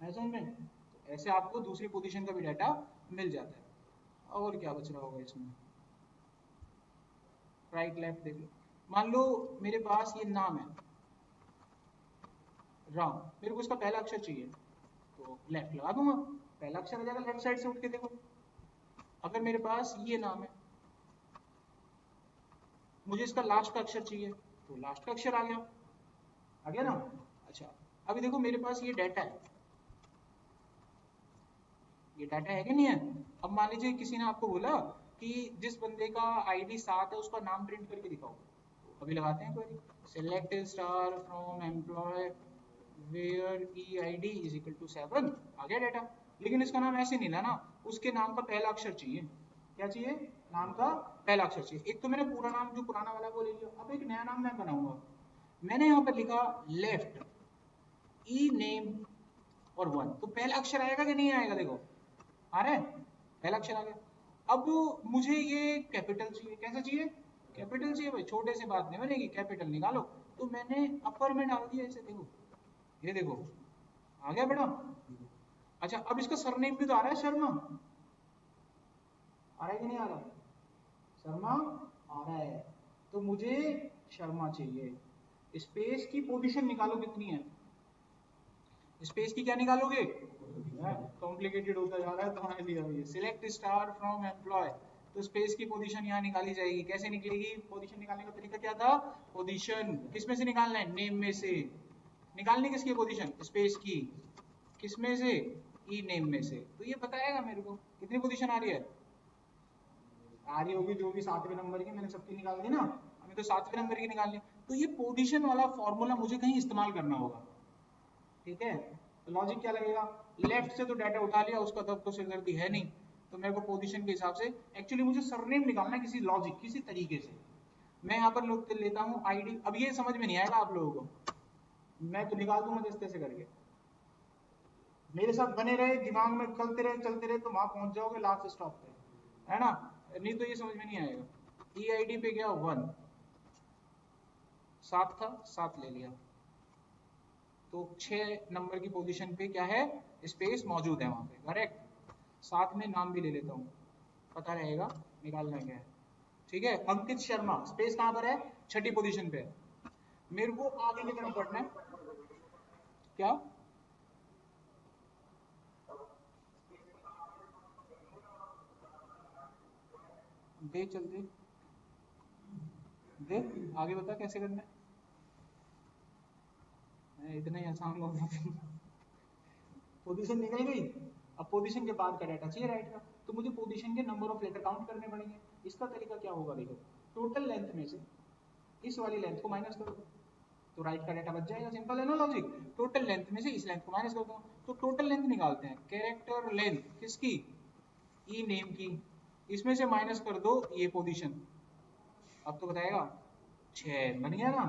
ऐसा में, तो ऐसे आपको दूसरी पोजीशन का भी डाटा मिल जाता है। और क्या बच रहा होगा इसमें, राइट लेफ्ट देख लो, मान लो मेरे पास ये नाम है राम, मेरे को इसका पहला अक्षर चाहिए, तो लेफ्ट लगा दूंगा, पहला अक्षर आ जाएगा लेफ्ट साइड से उठ के, देखो अगर मेरे पास ये नाम है, मुझे इसका लास्ट का अक्षर चाहिए, तो लास्ट का अक्षर आ गया ना। अच्छा, अभी देखो मेरे पास ये डाटा है, ये डाटा है कि नहीं है। अब मान लीजिए किसी ने आपको बोला कि जिस बंदे का आईडी 7 है उसका नाम प्रिंट करके दिखाओ, तो अभी लगाते हैं query, select star from employ where EID is equal to 7, आ गया डाटा, लेकिन इसका नाम ऐसे नहीं लाना, उसके नाम का पहला अक्षर चाहिए, क्या चाहिए, नाम का पहला अक्षर चाहिए। एक तो मैंने पूरा नाम जो पुराना वाला वो ले लिया, अब एक नया नाम मैं बनाऊंगा, मैंने यहाँ पर लिखा लेफ्ट ई नेम और 1, तो पहला अक्षर आएगा कि नहीं आएगा, देखो आ रहा है, पहला अक्षर आ गया। अब मुझे ये कैपिटल चाहिए, कैसा चाहिए, कैपिटल चाहिए भाई, छोटे से बात नहीं बनेगी, कैपिटल निकालो, तो मैंने अपर में डाल दिया ऐसे, देखो ये देखो आ गया बेटा। अच्छा, अब इसका सरनेम भी तो आ रहा है शर्मा, आ रहा है कि नहीं आ रहा, शर्मा आ रहा है, तो मुझे शर्मा चाहिए, स्पेस की पोजीशन निकालो कितनी है, स्पेस की क्या निकालोगे, कॉम्प्लिकेटेड होता जा रहा है तुम्हारे लिए अभी, सिलेक्ट स्टार फ्रॉम एम्प्लॉय, तो स्पेस की पोजीशन यहाँ निकाली जाएगी, कैसे निकलेगी, पोजीशन निकालने का तरीका क्या था, पोजीशन किस में से निकालना है, नेम में से, निकालनी किसकी पोजीशन, स्पेस की, किस में से, ई नेम में से, तो ये बताएगा मेरे को कितनी पोजीशन आ रही है, आ रही होगी जो भी 7वें नंबर की, मैंने सबकी निकाल दी ना, हमें तो 7वें नंबर की निकालनी, तो ये पोजीशन वाला फॉर्मूला मुझे कहीं इस्तेमाल करना होगा, ठीक है। तो लॉजिक क्या लगेगा, लेफ्ट से तो डाटा उठा लिया, उसका तो सिरदर्दी है नहीं, तो मेरे को पोजीशन के हिसाब से एक्चुअली मुझे सरनेम निकालना है किसी लॉजिक, किसी तरीके से, मैं यहाँ पर लेता हूँ आईडी, अब ये समझ में नहीं आएगा आप लोगों को, मैं तो निकाल दूंगा जिस तैसे करके, मेरे साथ बने रहे, दिमाग में चलते रहे तो वहां पहुंच जाओगे लास्ट स्टॉप पे, है ना, नहीं तो ये समझ में नहीं आएगा। EID पे गया 1, 7 था, 7 ले लिया, तो 6 नंबर की पोजीशन पे क्या है, स्पेस मौजूद है वहां पे, करेक्ट, साथ में नाम भी ले लेता हूँ, पता रहेगा निकालना क्या है, ठीक है। अंकित शर्मा, स्पेस कहां पर है, 6ठी पोजीशन पे, मेरे को आगे की तरफ बढ़ना है, क्या देख, चल देख देख, आगे बता कैसे करना है, इतना ही आसान होगा, पोजीशन निकल गई। अब पोजीशन के बाद का डाटा चाहिए राइट का, तो मुझे पोजीशन के नंबर ऑफ लेटर काउंट करने पड़ेंगे। इसका तरीका क्या होगा, देखो टोटल लेंथ में से इस वाली लेंथ को माइनस कर दो तो राइट का डाटा बच जाएगा। सिंपल है ना लॉजिक। टोटल लेंथ में से इस लेंथ को माइनस कर दो तो टोटल लेंथ निकालते हैं। कैरेक्टर लेंथ किसकी, ई नेम की, इसमें से माइनस कर दो ये पोजीशन। अब तो बताएगा 6 बन गया ना।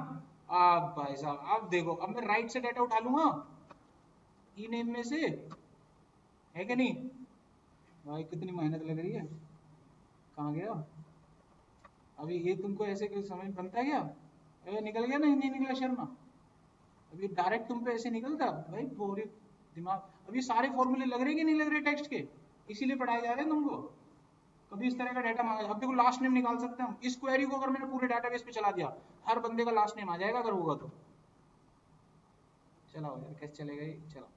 अब भाई साहब अब देखो, अब मैं राइट से डाटा उठा लूंगा ई नेम में से, है कि नहीं भाई, कितनी मेहनत लग रही है। कहाँ गया अभी ये, तुमको ऐसे कोई समझ बनता है क्या? अरे निकल गया ना, नहीं निकला शर्मा। अभी डायरेक्ट तुम पे ऐसे निकलता भाई, पूरी दिमाग। अभी सारे फॉर्मूले लग रहे कि नहीं लग रहे टेक्स्ट के, इसीलिए पढ़ाए जा रहे हैं तुमको। कभी इस तरह का डाटा मांगा। अब देखो लास्ट नेम निकाल सकते हैं हम। इस क्वेरी को अगर मैंने पूरे डाटाबेस पे चला दिया, हर बंदे का लास्ट नेम आ जाएगा अगर होगा तो। चलाओ यार, कैसे चलेगा ये, चलो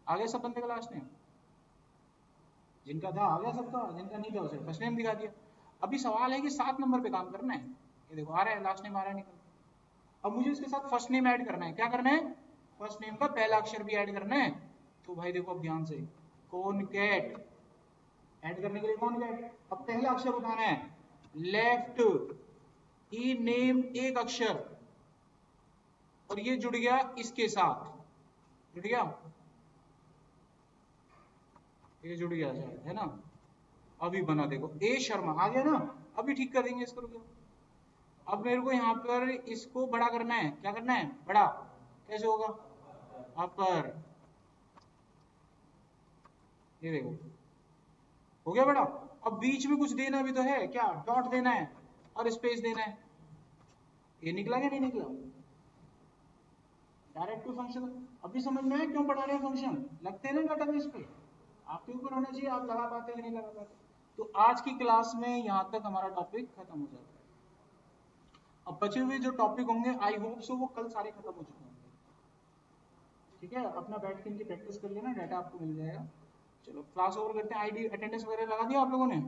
आ गया सब बंदे का लास्ट नेम। जिनका था आ गया सबका, जिनका नहीं था उसे फर्स्ट नेम दिखा दिया। अभी सवाल है कि 7 नंबर पे काम करना है। ये देखो आ रहा है, लास्ट नेम आ रहा है निकल। अब मुझे इसके साथ फर्स्ट नेम ऐड करना है। क्या करना है, फर्स्ट नेम का पहला अक्षर भी ऐड करना है। तो भाई देखो अब ध्यान से, कौन कैट ऐड करने के लिए कौन कैट, अब पहला अक्षर उठाना है लेफ्ट, ई नेम एक अक्षर, और ये जुड़ गया इसके साथ, जुड़ गया, ये जुड़ गया है ना। अभी बना देखो ए शर्मा आ गया ना। अभी ठीक कर देंगे इसको, रुको। अब मेरे को यहाँ पर इसको बड़ा करना है। क्या करना है, बड़ा। कैसे होगा, अपर, ये देखो हो गया बड़ा। अब बीच में कुछ देना भी तो है, क्या डॉट देना है और स्पेस देना है। ये निकला क्या नहीं निकला, डायरेक्ट टू फंक्शन। अभी समझ में आया क्यों पढ़ा रहे हैं फंक्शन, लगते हैं ना डाटाबेस पे, आपके ऊपर होना चाहिए आप लगा पाते हैं नहीं लगा पाते। तो आज की क्लास में यहाँ तक हमारा टॉपिक खत्म हो जाता है। अब बचे हुए जो टॉपिक होंगे आई होप सो वो कल सारे खत्म हो चुके होंगे। ठीक है, अपना बैठ के इनकी प्रैक्टिस कर लेना, डाटा आपको मिल जाएगा। चलो क्लास ओवर करते हैं। आईडी अटेंडेंस वगैरह लगा दिया आप लोगों ने।